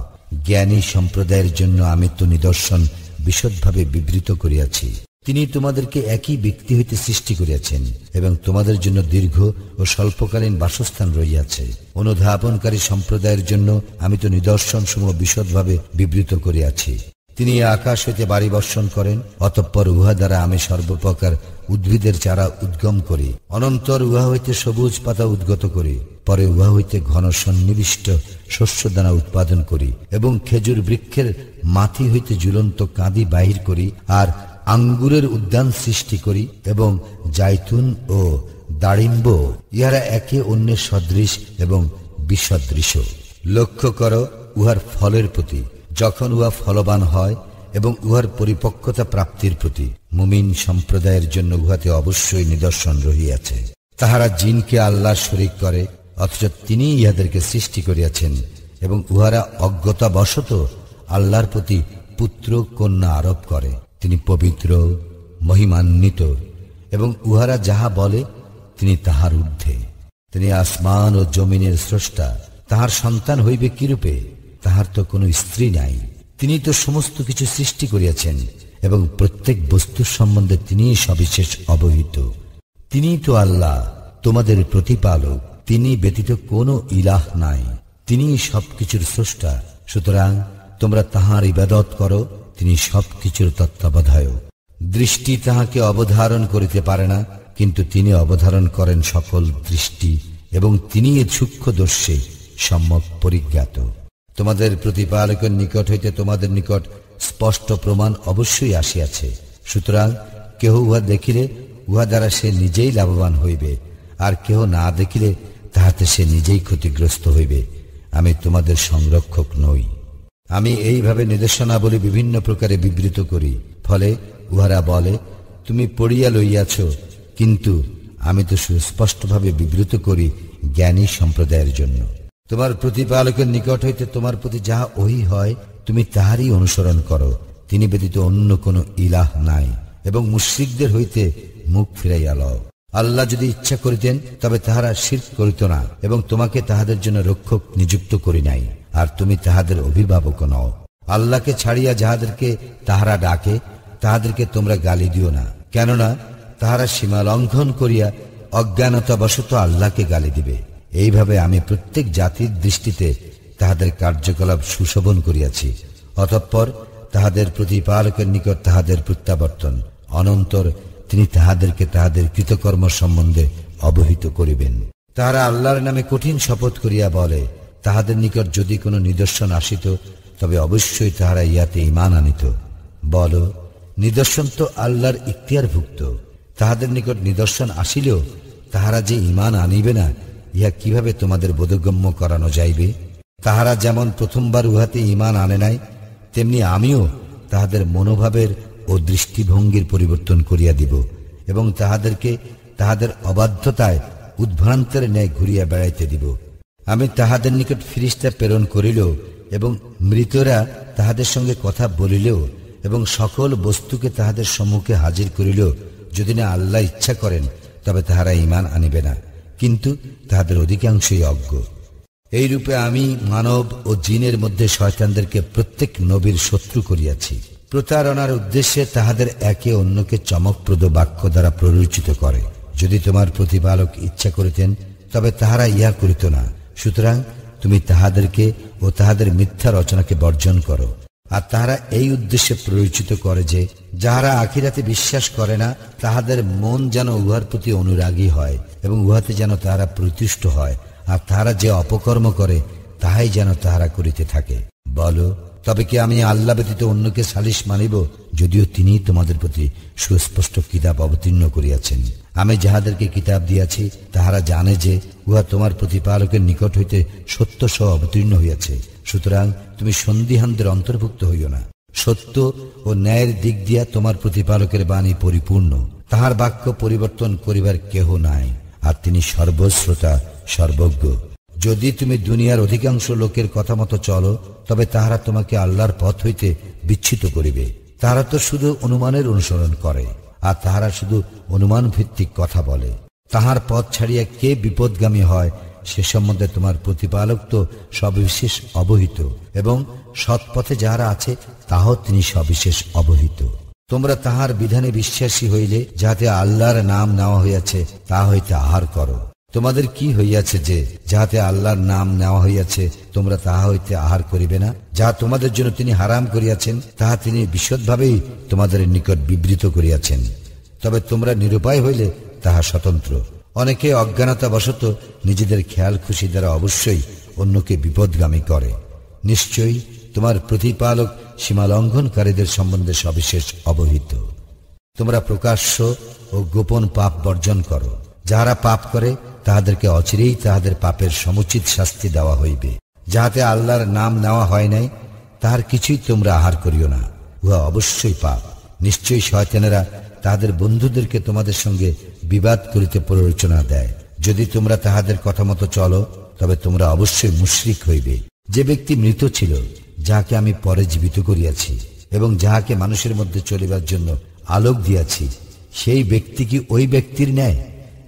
জ্ঞানী সম্প্রদায়ের জন্য আমি তো নিদর্শন বিশদভাবে বিবৃত করিয়াছি। তিনি তোমাদেরকে একই ব্যক্তি হইতে সৃষ্টি করিয়াছেন এবং তোমাদের জন্য দীর্ঘ ও স্বল্পকালীন বাসস্থান রহিয়াছে। অনুধাবনকারী সম্প্রদায়ের জন্য আমি তো নিদর্শন সমূহ বিশদভাবে বিবৃত করিয়াছি। তিনি আকাশ হইতে বাড়ি বর্ষণ করেন, অতঃপর উহা দ্বারা আমি সর্বপ্রকার উদ্ভিদের চারা উদ্গম করি। অনন্তর উহা হইতে সবুজ পাতা উদ্গত করি। পরে উহা হইতে ঘন সন্নিবিষ্ট শস্যদানা উৎপাদন করি এবং খেজুর বৃক্ষের মাথি হইতে ঝুলন্ত কাঁদি বাহির করি। আর আঙ্গুরের উদ্যান সৃষ্টি করি এবং জাইতুন ও দাড়িম্ব, ইহারা একে অন্যের সদৃশ এবং বিসদৃশ। লক্ষ্য করো উহার ফলের প্রতি, যখন উহা ফলবান হয়, এবং উহার পরিপক্কতা প্রাপ্তির প্রতি। মুমিন সম্প্রদায়ের জন্য উহাতে অবশ্যই নিদর্শন রহিয়াছে। তাহারা জিনকে আল্লাহর শরীক করে, অথচ তিনি ইহাদেরকে সৃষ্টি করিয়াছেন, এবং উহারা অজ্ঞতাবশত আল্লাহর প্রতি পুত্র কন্যা আরোপ করে। তিনি পবিত্র, মহিমান্বিত, এবং উহারা যাহা বলে তিনি তাহার ঊর্ধ্বে। তিনি আসমান ও জমিনের স্রষ্টা। তাহার সন্তান হইবে কিরূপে? তাহার তো কোনো স্ত্রী নাই। তিনি তো সমস্ত কিছু সৃষ্টি করিয়াছেন এবং প্রত্যেক বস্তুর সম্বন্ধে তিনি সবিশেষ অবহিত। তিনি তো আল্লাহ, তোমাদের প্রতিপালক। তিনি ব্যতীত কোনো ইলাহ নাই। তিনি সবকিছুর স্রষ্টা। সুতরাং তোমরা তাহার ইবাদত করো। তিনি সবকিছুর তত্ত্বাবধায়ক। দৃষ্টি তাহাকে অবধারণ করিতে পারে না, কিন্তু তিনি অবধারণ করেন সকল দৃষ্টি এবং তিনি সূক্ষ্মদর্শী সম্যক পরিজ্ঞাত। তোমাদের প্রতিপালকের নিকট হইতে তোমাদের নিকট স্পষ্ট প্রমাণ অবশ্যই আসিয়াছে। সুতরাং কেহ উহা দেখিলে উহা দ্বারা সে নিজেই লাভবান হইবে, আর কেহ না দেখিলে তাহাতে সে নিজেই ক্ষতিগ্রস্ত হইবে। আমি তোমাদের সংরক্ষক নই। আমি এইভাবে নির্দেশনাবলী বিভিন্ন প্রকারে বিবৃত করি, ফলে উহারা বলে, তুমি পড়িয়া লইয়াছ, কিন্তু আমি তো সুস্পষ্টভাবে বিবৃত করি জ্ঞানী সম্প্রদায়ের জন্য। তোমার প্রতিপালকের নিকট হইতে তোমার প্রতি যাহা ওহী হয়, তুমি তাহারই অনুসরণ করো। তিনি ব্যতীত অন্য কোনো ইলাহ নাই, এবং মুশরিকদের হইতে মুখ ফিরাইয়া লও। আল্লাহ যদি ইচ্ছা করিতেন তবে তাহারা শিরক করিত না, এবং তোমাকে তাহাদের জন্য রক্ষক নিযুক্ত করি নাই, আর তুমি তাহাদের অভিভাবক নও। আল্লাহকে ছাড়িয়া যাহাদেরকে তাহারা ডাকে, তাহাদেরকে তোমরা গালি দিও না, কেননা তাহারা সীমা লঙ্ঘন করিয়া অজ্ঞানতাবশত আল্লাহকে গালি দিবে। এইভাবে আমি প্রত্যেক জাতির দৃষ্টিতে তাহাদের কার্যকলাপ সুশোভন করিয়াছি। অতঃপর তাহাদের প্রতিপালকের নিকট তাহাদের প্রত্যাবর্তন। অনন্তর তিনি তাহাদেরকে তাহাদের কৃতকর্ম সম্বন্ধে অবহিত করিবেন। তাহারা আল্লাহর নামে কঠিন শপথ করিয়া বলে, তাহাদের নিকট যদি কোনো নিদর্শন আসিত তবে অবশ্যই তাহারা ইহাতে ঈমান আনিত। বল, নিদর্শন তো আল্লাহর ইখতিয়ারভুক্ত। তাহাদের নিকট নিদর্শন আসিলেও তাহারা যে ঈমান আনিবে না, ইহা কিভাবে তোমাদের বোধগম্য করানো যাইবে? তাহারা যেমন প্রথমবার উহাতে ঈমান আনে নাই, তেমনি আমিও তাহাদের মনোভাবের ও দৃষ্টিভঙ্গির পরিবর্তন করিয়া দিব, এবং তাহাদেরকে তাহাদের অবাধ্যতায় উদ্ভ্রান্তের ন্যায় ঘুরিয়া বেড়াইতে দিব। আমি তাহাদের নিকট ফিরিস্তা প্রেরণ করিলেও, এবং মৃতরা তাহাদের সঙ্গে কথা বলিলেও, এবং সকল বস্তুকে তাহাদের সম্মুখে হাজির করিলেও, যদি না আল্লাহ ইচ্ছা করেন তবে তাহারা ঈমান আনিবে না, কিন্তু তাহাদের অধিকাংশই অজ্ঞ। এইরূপে আমি মানব ও জিনের মধ্যে শয়তানদেরকে প্রত্যেক নবীর শত্রু করিয়াছি। প্রতারণার উদ্দেশ্যে তাহাদের একে অন্যকে চমকপ্রদ বাক্য দ্বারা প্ররোচিত করে। যদি তোমার প্রতিপালক ইচ্ছা করিতেন তবে তাহারা ইহা করিত না। সুতরাং তুমি তাহাদেরকে ও তাহাদের মিথ্যা রচনাকে বর্জন করো। আর তাহারা এই উদ্দেশ্যে প্ররোচিত করে যে যাহারা আখিরাতে বিশ্বাস করে না, তাহাদের মন যেন উহার প্রতি অনুরাগী হয় এবং উহাতে যেন তাহারা প্রতিষ্ঠ হয়, আর তাহারা যে অপকর্ম করে তাহাই যেন তাহারা করিতে থাকে। বলো, তবে কি আমি আল্লাহ ব্যতীত অন্যকে সালিস মানিব, যদিও তিনি তোমাদের প্রতি সুস্পষ্ট কিতাব অবতীর্ণ করিয়াছেন? আমি যাহাদেরকে কিতাব দিয়াছি তাহারা জানে যে উহা তোমার প্রতিপালকের নিকট হইতে সত্য সহ অবতীর্ণ হইয়াছে। সুতরাং তুমি সন্দিহানদের অন্তর্ভুক্ত হইও না। সত্য ও ন্যায়ের দিক দিয়া তোমার প্রতিপালকের বাণী পরিপূর্ণ। তাহার বাক্য পরিবর্তন করিবার কেহ নাই, আর তিনি সর্বশ্রোতা সর্বজ্ঞ। যদি তুমি দুনিয়ার অধিকাংশ লোকের কথা মতো চলো, তবে তাহারা তোমাকে আল্লাহর পথ হইতে বিচ্যুত করিবে। তাহারা তো শুধু অনুমানের অনুসরণ করে, আর তাহারা শুধু অনুমান ভিত্তিক কথা বলে। তাহার পথ ছাড়িয়া কে বিপদগামী হয় সে সম্বন্ধে তোমার প্রতিপালক তো সবিশেষ অবহিত, এবং সৎপথে যাহারা আছে তাহাও তিনি সবিশেষ অবহিত। তোমরা তাহার বিধানে বিশ্বাসী হইলে যাহাতে আল্লাহর নাম নেওয়া হইয়াছে তাহা হইতে আহার করো। তোমাদের কি হইয়াছে যে যাহাতে আল্লাহর নাম নেওয়া হইয়াছে তোমরা তাহা হইতে আহার করিবে না? যাহা তোমাদের জন্য তিনি হারাম করিয়াছেন তাহা তিনি বিশদভাবেই তোমাদের নিকট বিবৃত করিয়াছেন। তবে তোমরা নিরুপায় হইলে তাহা স্বতন্ত্র। অনেকে অজ্ঞানতাবশত নিজেদের খেয়াল খুশি দ্বারা অবশ্যই অন্যকে বিপদগামী করে। নিশ্চয়ই তোমার প্রতিপালক সীমালঙ্ঘনকারীদের সম্বন্ধে সবিশেষ অবহিত। তোমরা প্রকাশ্য ও গোপন পাপ বর্জন করো। যাহারা পাপ করে তাহাদেরকে অচিরেই তাহাদের পাপের সমুচিত শাস্তি দেওয়া হইবে। যাহাতে আল্লাহর নাম নেওয়া হয় নাই তাহার কিছুই তোমরা আহার করিও না, উহা অবশ্যই পাপ। নিশ্চয়ই শয়তানেরা তাহাদের বন্ধুদেরকে তোমাদের সঙ্গে বিবাদ করিতে প্ররোচনা দেয়। যদি তোমরা তাহাদের কথা মতো চলো তবে তোমরা অবশ্যই মুশরিক হইবে। যে ব্যক্তি মৃত ছিল, যাহাকে আমি পরে জীবিত করিয়াছি এবং যাহাকে মানুষের মধ্যে চলিবার জন্য আলোক দিয়াছি, সেই ব্যক্তি কি ওই ব্যক্তির ন্যায়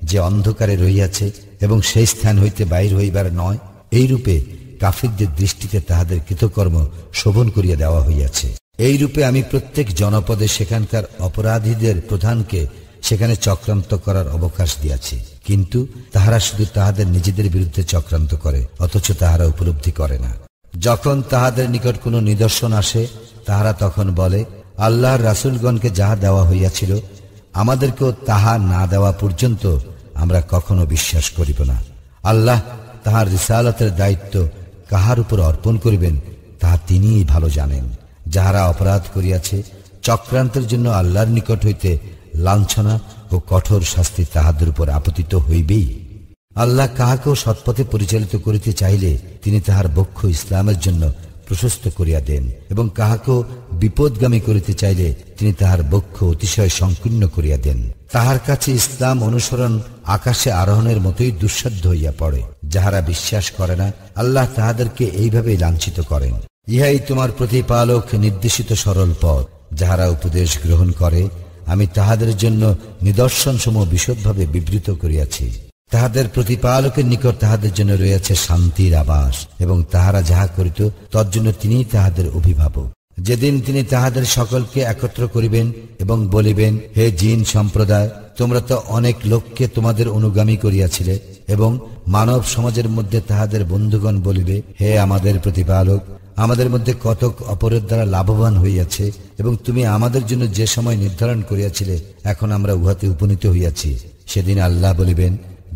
যে অন্ধকারে রহিয়াছে এবং সেই স্থান হইতে বাহির হইবার নয়? এইরূপে কাফিরদের দৃষ্টিতে তাহাদের কৃতকর্ম শোভন করিয়া দেওয়া হইয়াছে। এই রূপে আমি প্রত্যেক জনপদে সেখানকার অপরাধীদের প্রধানকে সেখানে চক্রান্ত করার অবকাশ দিয়াছি, কিন্তু তাহারা শুধু তাহাদের নিজেদের বিরুদ্ধে চক্রান্ত করে, অথচ তাহারা উপলব্ধি করে না। যখন তাহাদের নিকট কোনো নিদর্শন আসে, তাহারা তখন বলে, আল্লাহর রাসূলগণকে যাহা দেওয়া হইয়াছিল আমাদেরকেও তাহা না দেওয়া পর্যন্ত আমরা কখনো বিশ্বাস করিব না। আল্লাহ তাহার রিসালাতের দায়িত্ব কাহার উপর অর্পণ করিবেন তাহা তিনিই ভালো জানেন। যাহারা অপরাধ করিয়াছে, চক্রান্তের জন্য আল্লাহর নিকট হইতে লাঞ্ছনা ও কঠোর শাস্তি তাহাদের উপর আপতিত হইবেই। আল্লাহ কাহাকেও সৎপথে পরিচালিত করিতে চাইলে তিনি তাহার বক্ষ ইসলামের জন্য প্রশস্ত করিয়া দেন, এবং কাহাকেও বিপদগামী করিতে চাইলে তিনি তাহার বক্ষ অতিশয় সংকীর্ণ করিয়া দেন। তাহার কাছে ইসলাম অনুসরণ আকাশে আরোহণের মতোই দুঃসাধ্য হইয়া পড়ে। যাহারা বিশ্বাস করে না, আল্লাহ তাহাদেরকে এইভাবেই লাঞ্ছিত করেন। ইহাই তোমার প্রতিপালক নির্দেশিত সরল পথ। যাহারা উপদেশ গ্রহণ করে, আমি তাহাদের জন্য নিদর্শনসমূহ বিশদভাবে বিবৃত করিয়াছি। তাহাদের প্রতিপালকের নিকট তাহাদের জন্য রয়েছে শান্তির আবাস, এবং তাহারা যাহা করিত তজ্জন্য তিনিই তাহাদের অভিভাবক। যেদিন তিনি তাহাদের সকলকে একত্র করিবেন এবং বলিবেন, হে জিন সম্প্রদায়, তোমরা তো অনেক লোককে তোমাদের অনুগামী করিয়াছিলে, এবং মানব সমাজের মধ্যে তাহাদের বন্ধুগণ বলিবে, হে আমাদের প্রতিপালক, আমাদের মধ্যে কতক অপরের দ্বারা লাভবান হইয়াছে, এবং তুমি আমাদের জন্য যে সময় নির্ধারণ করিয়াছিলে এখন আমরা উহাতে উপনীত হইয়াছি। সেদিন আল্লাহ বলিবেন,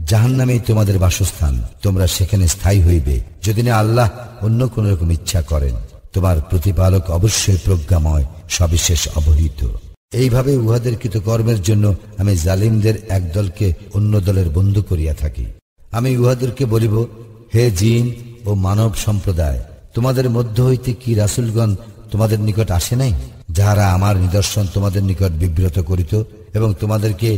জাহান্নামেই তোমাদের বাসস্থান, তোমরা সেখানে স্থায়ী হইবে, যদি না আল্লাহ অন্য কোন রকম ইচ্ছা করেন। তোমার প্রতিপালক অবশ্যই প্রজ্ঞাময়, সবিশেষ অবহিত। এইভাবে উহাদের কৃতকর্মের জন্য আমি জালিমদের এক দলকে অন্য দলের বন্ধু করিয়া থাকি। আমি উহাদেরকে বলিব, হে জিন ও মানব সম্প্রদায়, তোমাদের মধ্য হইতে কি রাসূলগণ তোমাদের নিকট আসে নাই, যাহারা আমার নিদর্শন তোমাদের নিকট বিব্রত করিত এবং তোমাদেরকে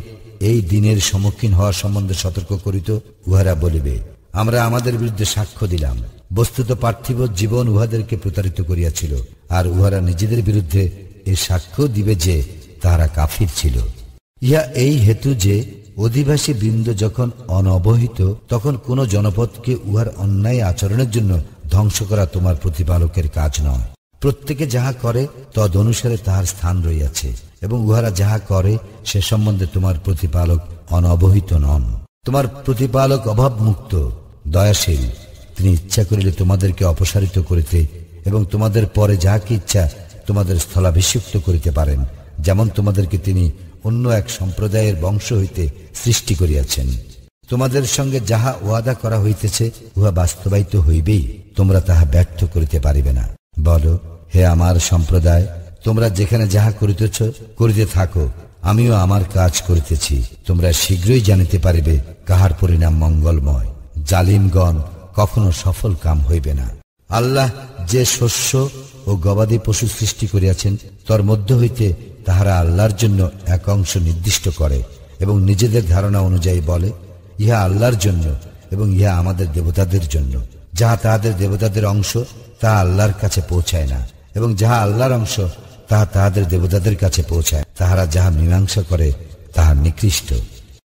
এই দিনের সম্মুখীন হওয়ার সম্বন্ধে সতর্ক করিত? উহারা বলিবে, আমরা আমাদের বিরুদ্ধে সাক্ষ্য দিলাম। বস্তুত পার্থিব জীবন উহাদেরকে প্রতারিত করিয়াছিল, আর উহারা নিজেদের বিরুদ্ধে এ সাক্ষ্য দিবে যে তাহারা কাফির ছিল। ইহা এই হেতু যে অধিবাসী বৃন্দ যখন অনবহিত, তখন কোন জনপদকে উহার অন্যায় আচরণের জন্য ধ্বংস করা তোমার প্রতিপালকের কাজ নয়। প্রত্যেকে যাহা করে তদ অনুসারে তাহার স্থান রইয়াছে, এবং উহারা যাহা করে সে সম্বন্ধে তোমার প্রতিপালক অনবহিত নন। তোমার প্রতিপালক অভাবমুক্ত, দয়াশীল। তিনি ইচ্ছা করিলে তোমাদেরকে অপসারিত করিতে এবং তোমাদের পরে যাহাকে ইচ্ছা তোমাদের স্থলাভিষিক্ত করিতে পারেন, যেমন তোমাদেরকে তিনি অন্য এক সম্প্রদায়ের বংশ হইতে সৃষ্টি করিয়াছেন। তোমাদের সঙ্গে যাহা ওয়াদা করা হইতেছে উহা বাস্তবায়িত হইবেই, তোমরা তাহা ব্যর্থ করিতে পারিবে না। বলো, হে আমার সম্প্রদায়, তোমরা যেখানে যাহা করিতেছ করিতে থাকো, আমিও আমার কাজ করিতেছি। তোমরা শীঘ্রই জানিতে পারিবে কাহার পরিণাম মঙ্গলময়। জালিমগণ কখনো সফল কাম হইবে না। আল্লাহ যে শস্য ও গবাদি পশু সৃষ্টি করিয়াছেন, তর মধ্য হইতে তাহারা আল্লাহর জন্য এক অংশ নির্দিষ্ট করে এবং নিজেদের ধারণা অনুযায়ী বলে, ইহা আল্লাহর জন্য এবং ইহা আমাদের দেবতাদের জন্য। যাহা তাহাদের দেবতাদের অংশ তাহা আল্লাহর কাছে পৌঁছায় না, এবং যাহা আল্লাহর অংশ তাহা তাহাদের দেবতাদের কাছে পৌঁছায়। তাহারা যাহা মীমাংসা করে তাহা নিকৃষ্ট।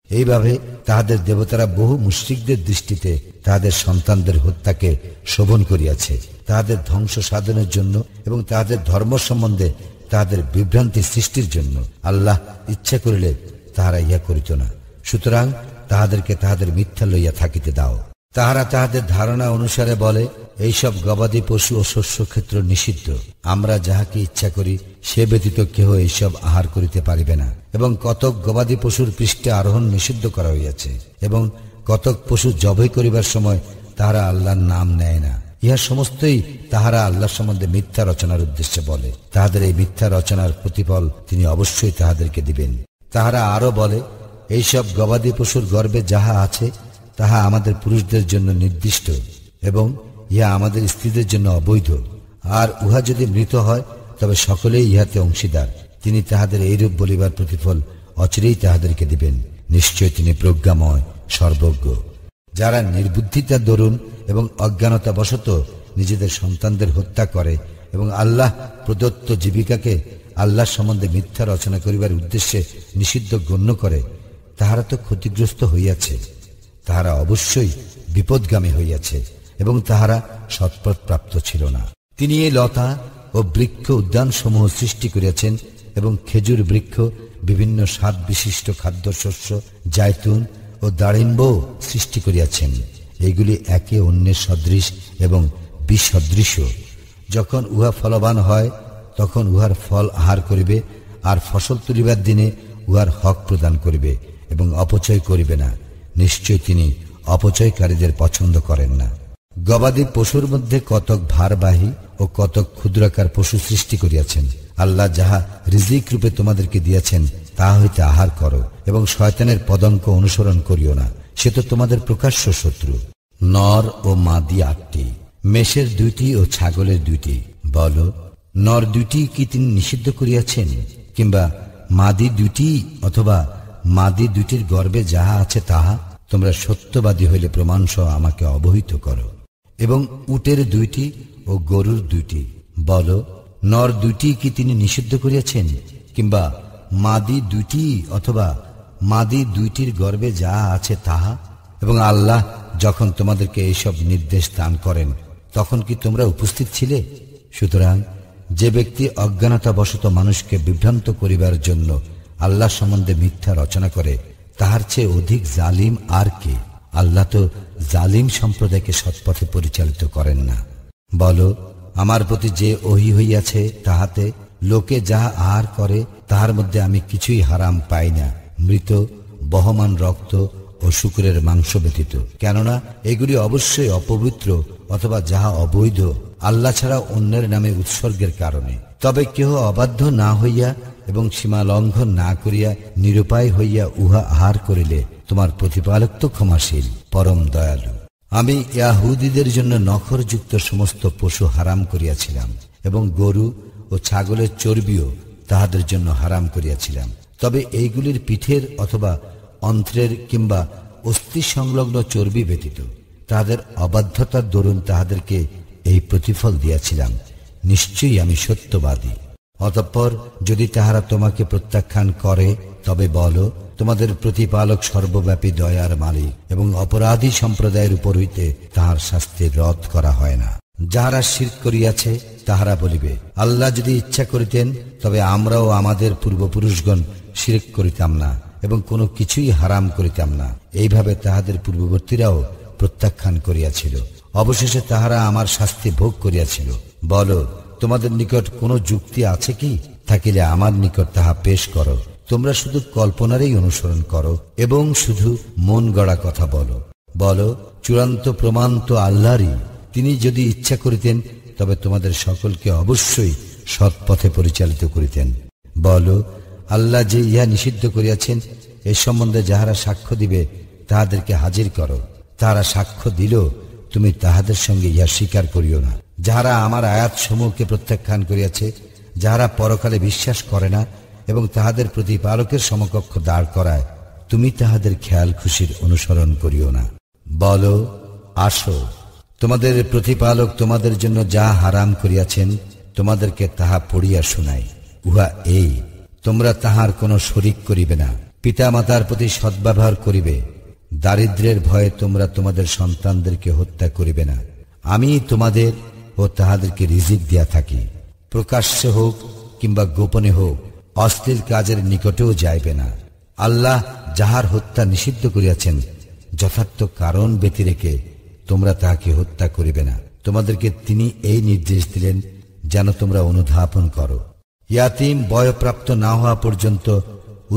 এইভাবে তাহাদের দেবতারা বহু মুশরিকদের দৃষ্টিতে তাহাদের সন্তানদের হত্যাকে শোভন করিয়াছে, তাহাদের ধ্বংস সাধনের জন্য এবং তাহাদের ধর্ম সম্বন্ধে তাহাদের বিভ্রান্তি সৃষ্টির জন্য। আল্লাহ ইচ্ছা করিলে তাহারা ইহা করিত না। সুতরাং তাহাদেরকে তাহাদের মিথ্যা লইয়া থাকিতে দাও। তাহারা তাহাদের ধারণা অনুসারে বলে, এইসব গবাদি পশু ও শস্য ক্ষেত্র নিষিদ্ধ। আমরা যাহাকে ইচ্ছা করি সে ব্যতীত কেহ এইসব আহার করিতে পারিবে না। এবং কতক গবাদি পশুর পৃষ্ঠে আরোহণ নিষিদ্ধ করা হইয়াছে, এবং কতক পশু জবাই করিবার সময় তাহারা আল্লাহর নাম নেয় না। ইহা সমস্তই তাহারা আল্লাহ সম্বন্ধে মিথ্যা রচনার উদ্দেশ্যে বলে। তাহাদের এই মিথ্যা রচনার প্রতিফল তিনি অবশ্যই তাহাদেরকে দিবেন। তাহারা আরো বলে, এইসব গবাদি পশুর গর্ভে যাহা আছে তাহা আমাদের পুরুষদের জন্য নির্দিষ্ট, এবং ইহা আমাদের স্ত্রীদের জন্য অবৈধ। আর উহা যদি মৃত হয় তবে সকলেই ইহাতে অংশীদার। তিনি তাহাদের এইরূপ বলিবার প্রতিফল অচিরেই তাহাদেরকে দিবেন। নিশ্চয় তিনি প্রজ্ঞাময়, সর্বজ্ঞ। যারা নির্বুদ্ধিতার দরুন এবং অজ্ঞানতাবশত নিজেদের সন্তানদের হত্যা করে এবং আল্লাহ প্রদত্ত জীবিকাকে আল্লাহ সম্বন্ধে মিথ্যা রচনা করিবার উদ্দেশ্যে নিষিদ্ধ গণ্য করে, তাহারা তো ক্ষতিগ্রস্ত হইয়াছে। তাহারা অবশ্যই বিপদগামী হইয়াছে, এবং তাহারা সৎপথ প্রাপ্ত ছিল না। তিনি এই লতা ও বৃক্ষ উদ্যানসমূহ সৃষ্টি করিয়াছেন এবং খেজুর বৃক্ষ, বিভিন্ন স্বাদ বিশিষ্ট খাদ্যশস্য, জায়তুন ও দাড়িম্ব সৃষ্টি করিয়াছেন। এইগুলি একে অন্যের সদৃশ এবং বিসদৃশ। যখন উহা ফলবান হয় তখন উহার ফল আহার করিবে, আর ফসল তুলিবার দিনে উহার হক প্রদান করিবে এবং অপচয় করিবে না। নিশ্চয় তিনি অপচয়কারীদের পছন্দ করেন না। গবাদি পশুর মধ্যে কতক ভারবাহী ও কতক ক্ষুদ্রাকার পশু সৃষ্টি করিয়াছেন। আল্লাহ যাহা রিজিক রূপে তোমাদেরকে দিয়াছেন তাহা হইতে আহার করো এবং শয়তানের পদঙ্ক অনুসরণ করিও না, সে তো তোমাদের প্রকাশ্য শত্রু। নর ও মাদি 8টি, মেষের 2টি ও ছাগলের 2টি। বলো, নর 2টি কি তিনি নিষিদ্ধ করিয়াছেন, কিংবা মাদি 2টি, অথবা মাদি 2টির গর্ভে যাহা আছে তাহা? তোমরা সত্যবাদী হইলে প্রমাণসহ আমাকে অবহিত করো। এবং উটের 2টি ও গরুর 2টি। বলো, নর 2টি কি তিনি নিষিদ্ধ করিয়াছেন, কিংবা মাদি 2টি, অথবা মাদি 2টির গর্ভে যাহা আছে তাহা? এবং আল্লাহ যখন তোমাদেরকে এইসব নির্দেশ দান করেন তখন কি তোমরা উপস্থিত ছিলে? সুতরাং যে ব্যক্তি অজ্ঞানতাবশত মানুষকে বিভ্রান্ত করিবার জন্য আল্লাহ সম্বন্ধে মিথ্যা রচনা করে, তাহার চেয়ে অধিক জালিম আর কে? আল্লাহ তো জালিম সম্প্রদায়কে সৎপথে পরিচালিত করেন না। বলো, আমার প্রতি যে ওহী হইয়াছে তাহাতে লোকে যাহা আহার করে তাহার মধ্যে আমি কিছুই হারাম পাই না, মৃত বহমান রক্ত ও শুকরের মাংস ব্যতীত, কেননা এগুলি অবশ্যই অপবিত্র অথবা যাহা অবৈধ আল্লাহ ছাড়া অন্যের নামে উৎসর্গের কারণে। তবে কেহ অবাধ্য না হইয়া এবং সীমা লঙ্ঘন না করিয়া নিরুপায় হইয়া উহা আহার করিলে তোমার প্রতিপালক তো ক্ষমাশীল, পরম দয়ালু। আমি ইয়াহুদীদের জন্য নখরযুক্ত সমস্ত পশু হারাম করিয়াছিলাম এবং গরু ও ছাগলের চর্বিও তাহাদের জন্য হারাম করিয়াছিলাম। তবে এইগুলির পিঠের অথবা অন্ত্রের কিংবা অস্থি সংলগ্ন চর্বি ব্যতীত তাহাদের অবাধ্যতার দরুন তাহাদেরকে এই প্রতিফল দিয়াছিলাম। নিশ্চয়ই আমি সত্যবাদী। অতঃপর যদি তাহারা তোমাকে প্রত্যাখ্যান করে তবে বলো, তোমাদের প্রতিপালক সর্বব্যাপী দয়ার মালিক এবং অপরাধী সম্প্রদায়ের উপর হইতে তাহার শাস্তি রদ করা হয় না। যাহারা শিরক করিয়াছে তাহারা বলিবে, আল্লাহ যদি ইচ্ছা করিতেন তবে আমরাও আমাদের পূর্বপুরুষগণ শিরক করিতাম না এবং কোনো কিছুই হারাম করিতাম না। এইভাবে তাহাদের পূর্ববর্তীরাও প্রত্যাখ্যান করিয়াছিল। অবশেষে তাহারা আমার শাস্তি ভোগ করিয়াছিল। বলো, তোমাদের নিকট কোনো যুক্তি আছে কি? থাকিলে আমার নিকট তাহা পেশ করো। তোমরা শুধু কল্পনারই অনুসরণ করো এবং শুধু মন গড়া কথা বলো। বলো, চূড়ান্ত প্রমাণ তো আল্লাহরই। তিনি যদি ইচ্ছা করিতেন তবে তোমাদের সকলকে অবশ্যই সৎপথে পরিচালিত করিতেন। বলো, আল্লাহ যে ইহা নিষিদ্ধ করিয়াছেন এ সম্বন্ধে যাহারা সাক্ষ্য দিবে তাহাদেরকে হাজির করো। তাহারা সাক্ষ্য দিল, তুমি তাহাদের সঙ্গে ইহা স্বীকার করিও না। যাহারা আমার আয়াত সমূহকে প্রত্যাখ্যান করিয়াছে, যাহারা পরকালে বিশ্বাস করে না এবং তাহাদের প্রতিপালকের সমকক্ষ দাঁড় করায়, তুমি তাহাদের খেয়াল খুশির অনুসরণ করিও না। বলো, আসো, তোমাদের প্রতিপালক তোমাদের জন্য যা হারাম করিয়াছেন তোমাদেরকে তাহা পড়িয়া শুনাই। উহা এই, তোমরা তাহার কোনো শরিক করিবে না, পিতা মাতার প্রতি সদ্ব্যবহার করিবে, দারিদ্র্যের ভয়ে তোমরা তোমাদের সন্তানদেরকে হত্যা করিবে না। আমি তোমাদের ও তাহাদেরকে রিজিক দিয়া থাকি, প্রকাশ্যে হোক কিংবা গোপনে হোক, অশ্লীল কাজের নিকটেও যাইবে না। আল্লাহ যাহার হত্যা নিষিদ্ধ করিয়াছেন যথার্থ কারণ ব্যতি রেখে তোমরা তাহাকে হত্যা করিবে না। তোমাদেরকে তিনি এই নির্দেশ দিলেন যেন তোমরা অনুধাবন করো। ইয়াতিম বয়প্রাপ্ত না হওয়া পর্যন্ত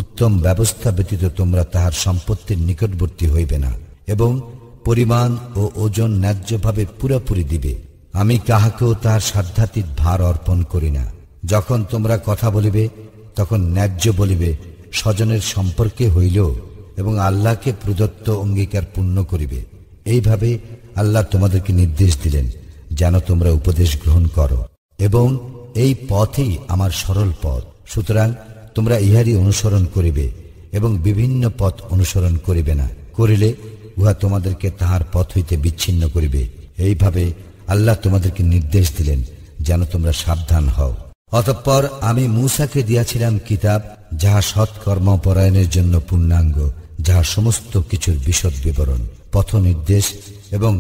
উত্তম ব্যবস্থা ব্যতীত তোমরা তাহার সম্পত্তির নিকটবর্তী হইবে না এবং পরিমাণ ও ওজন ন্যায্যভাবে পুরাপুরি দিবে। আমি কাহাকেও তাহার সাধ্যাতীত ভার অর্পণ করি না। যখন তোমরা কথা বলিবে তখন ন্যায্য বলিবে, স্বজনের সম্পর্কে হইল, এবং আল্লাহকে প্রদত্ত অঙ্গীকার পূর্ণ করিবে। এইভাবে আল্লাহ তোমাদেরকে নির্দেশ দিলেন যেন তোমরা উপদেশ গ্রহণ করো, এবং এই পথই আমার সরল পথ। সুতরাং তোমরা ইহারই অনুসরণ করিবে এবং বিভিন্ন পথ অনুসরণ করিবে না। করিলে উহা তোমাদেরকে তাহার পথ হইতে বিচ্ছিন্ন করিবে। এইভাবে আল্লাহ তোমাদেরকে নির্দেশ দিলেন যেন তোমরা সাবধান হও। অতঃপর আমি মূসাকে দিয়াছিলাম কিতাব, যাহা সৎকর্মপরায়ণের জন্য পূর্ণাঙ্গ, যাহা সমস্ত কিছুর বিশদ বিবরণ, পথ নির্দেশ এবং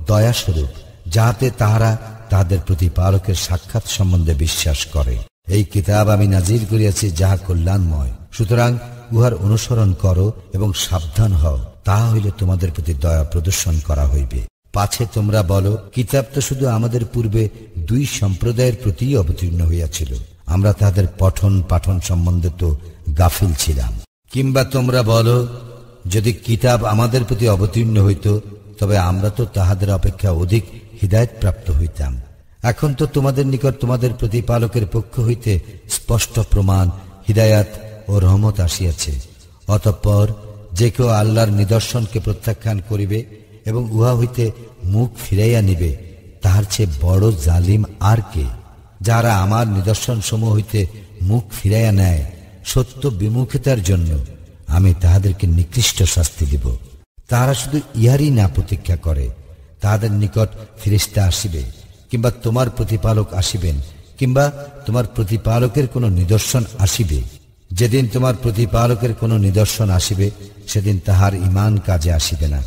দয়াস্বরূপ, যাহাতে তাহারা তাহাদের প্রতিপালকের সাক্ষাৎ সম্বন্ধে বিশ্বাস করে। এই কিতাব আমি নাজিল করিয়াছি যাহা কল্যাণময়, সুতরাং উহার অনুসরণ করো এবং সাবধান হও, তাহা হইলে তোমাদের প্রতি দয়া প্রদর্শন করা হইবে। পাছে তোমরা বলো, কিতাব তো শুধু আমাদের পূর্বে 2 সম্প্রদায়ের প্রতি অবতীর্ণ হইয়াছিল, আমরা তাহাদের পঠন পাঠন সম্বন্ধে তো গাফিল ছিলাম। কিংবা তোমরা বলো, যদি কিতাব আমাদের প্রতি অবতীর্ণ হইত, তবে আমরা তো তাহাদের অপেক্ষা অধিক হিদায়াত প্রাপ্ত হইতাম। এখন তো তোমাদের নিকট তোমাদের প্রতিপালকের পক্ষ হইতে স্পষ্ট প্রমাণ, হিদায়াত ও রহমত আসিয়াছে। অতঃপর যে কেউ আল্লাহর নিদর্শনকে প্রত্যাখ্যান করিবে এবং উহা হইতে মুখ ফিরাইয়া নিবে, তাহার চেয়ে বড় জালিম আর কে? যারা আমার নিদর্শন সমূহ হইতে মুখ ফিরাইয়া নেয়, সত্য বিমুখিতার জন্য আমি তাহাদেরকে নিকৃষ্ট শাস্তি দিব। তাহারা শুধু ইহারই না প্রতীক্ষা করে, তাহাদের নিকট ফেরেশতা আসিবে, কিংবা তোমার প্রতিপালক আসিবেন, কিংবা তোমার প্রতিপালকের কোনো নিদর্শন আসিবে। যেদিন তোমার প্রতিপালকের কোনো নিদর্শন আসিবে, সেদিন তাহার ঈমান কাজে আসিবে না।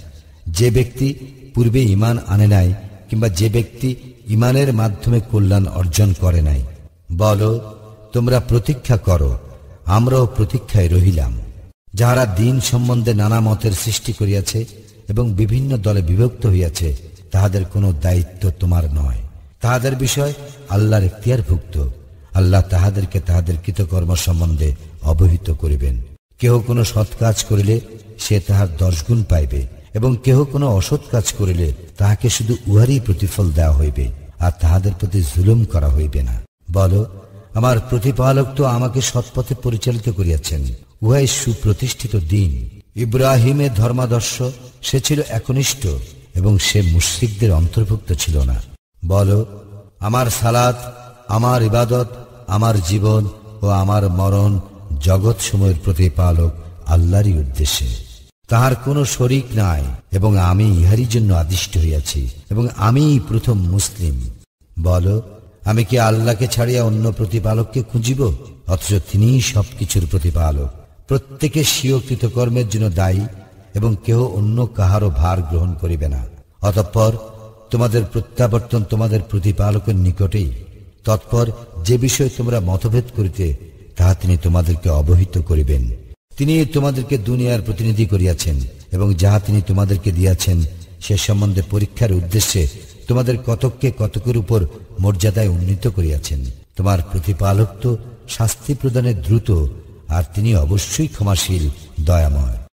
যে ব্যক্তি পূর্বে ঈমান আনে নাই, কিংবা যে ব্যক্তি ঈমানের মাধ্যমে কল্যাণ অর্জন করে নাই। বলো, তোমরা প্রতীক্ষা করো, আমরাও প্রতীক্ষায় রহিলাম। যাহারা দিন সম্বন্ধে নানা মতের সৃষ্টি করিয়াছে এবং বিভিন্ন দলে বিভক্ত হইয়াছে, তাহাদের কোনো দায়িত্ব তোমার নয়। তাহাদের বিষয় আল্লাহর এখতিয়ারভুক্ত। আল্লাহ তাহাদেরকে তাহাদের কৃতকর্ম সম্বন্ধে অবহিত করিবেন। কেহ কোনো সৎ কাজ করিলে সে তাহার 10 গুণ পাইবে, এবং কেহ কোনো অসৎ কাজ করিলে তাহাকে শুধু উহারই প্রতিফল দেওয়া হইবে, আর তাহাদের প্রতি জুলুম করা হইবে না। বলো, আমার প্রতিপালক তো আমাকে সৎপথে পরিচালিত করিয়াছেন, উহাই সুপ্রতিষ্ঠিত দিন। ইব্রাহিমের ধর্মাদর্শ, সে ছিল একনিষ্ঠ এবং সে মুশরিকদের অন্তর্ভুক্ত ছিল না। বলো, আমার সালাত, আমার ইবাদত, আমার জীবন ও আমার মরণ জগৎ সমূহের প্রতিপালক আল্লাহরই উদ্দেশ্যে। তাহার কোনো শরীক নাই, এবং আমি ইহারই জন্য আদিষ্ট হইয়াছি, এবং আমিই প্রথম মুসলিম। বলো, আমি কি আল্লাহকে ছাড়িয়া অন্য প্রতিপালককে খুঁজিব? অথচ তিনিই সবকিছুর প্রতিপালক। প্রত্যেকে স্বীয় কৃতকর্মের জন্য দায়ী, এবং কেহ অন্য কাহারও ভার গ্রহণ করিবে না। অতঃপর তোমাদের প্রত্যাবর্তন তোমাদের প্রতিপালকের নিকটেই। তৎপর যে বিষয়ে তোমরা মতভেদ করিতে, তাহা তিনি তোমাদেরকে অবহিত করিবেন। তিনি তোমাদেরকে দুনিয়ার প্রতিনিধি করিয়াছেন, এবং যাহা তিনি তোমাদেরকে দিয়াছেন সে সম্বন্ধে পরীক্ষার উদ্দেশ্যে তোমাদের কতককে কতকের উপর মর্যাদায় উন্নীত করিয়াছেন। তোমার প্রতিপালক তো শাস্তি প্রদানে দ্রুত, আর তিনি অবশ্যই ক্ষমাশীল, দয়াময়।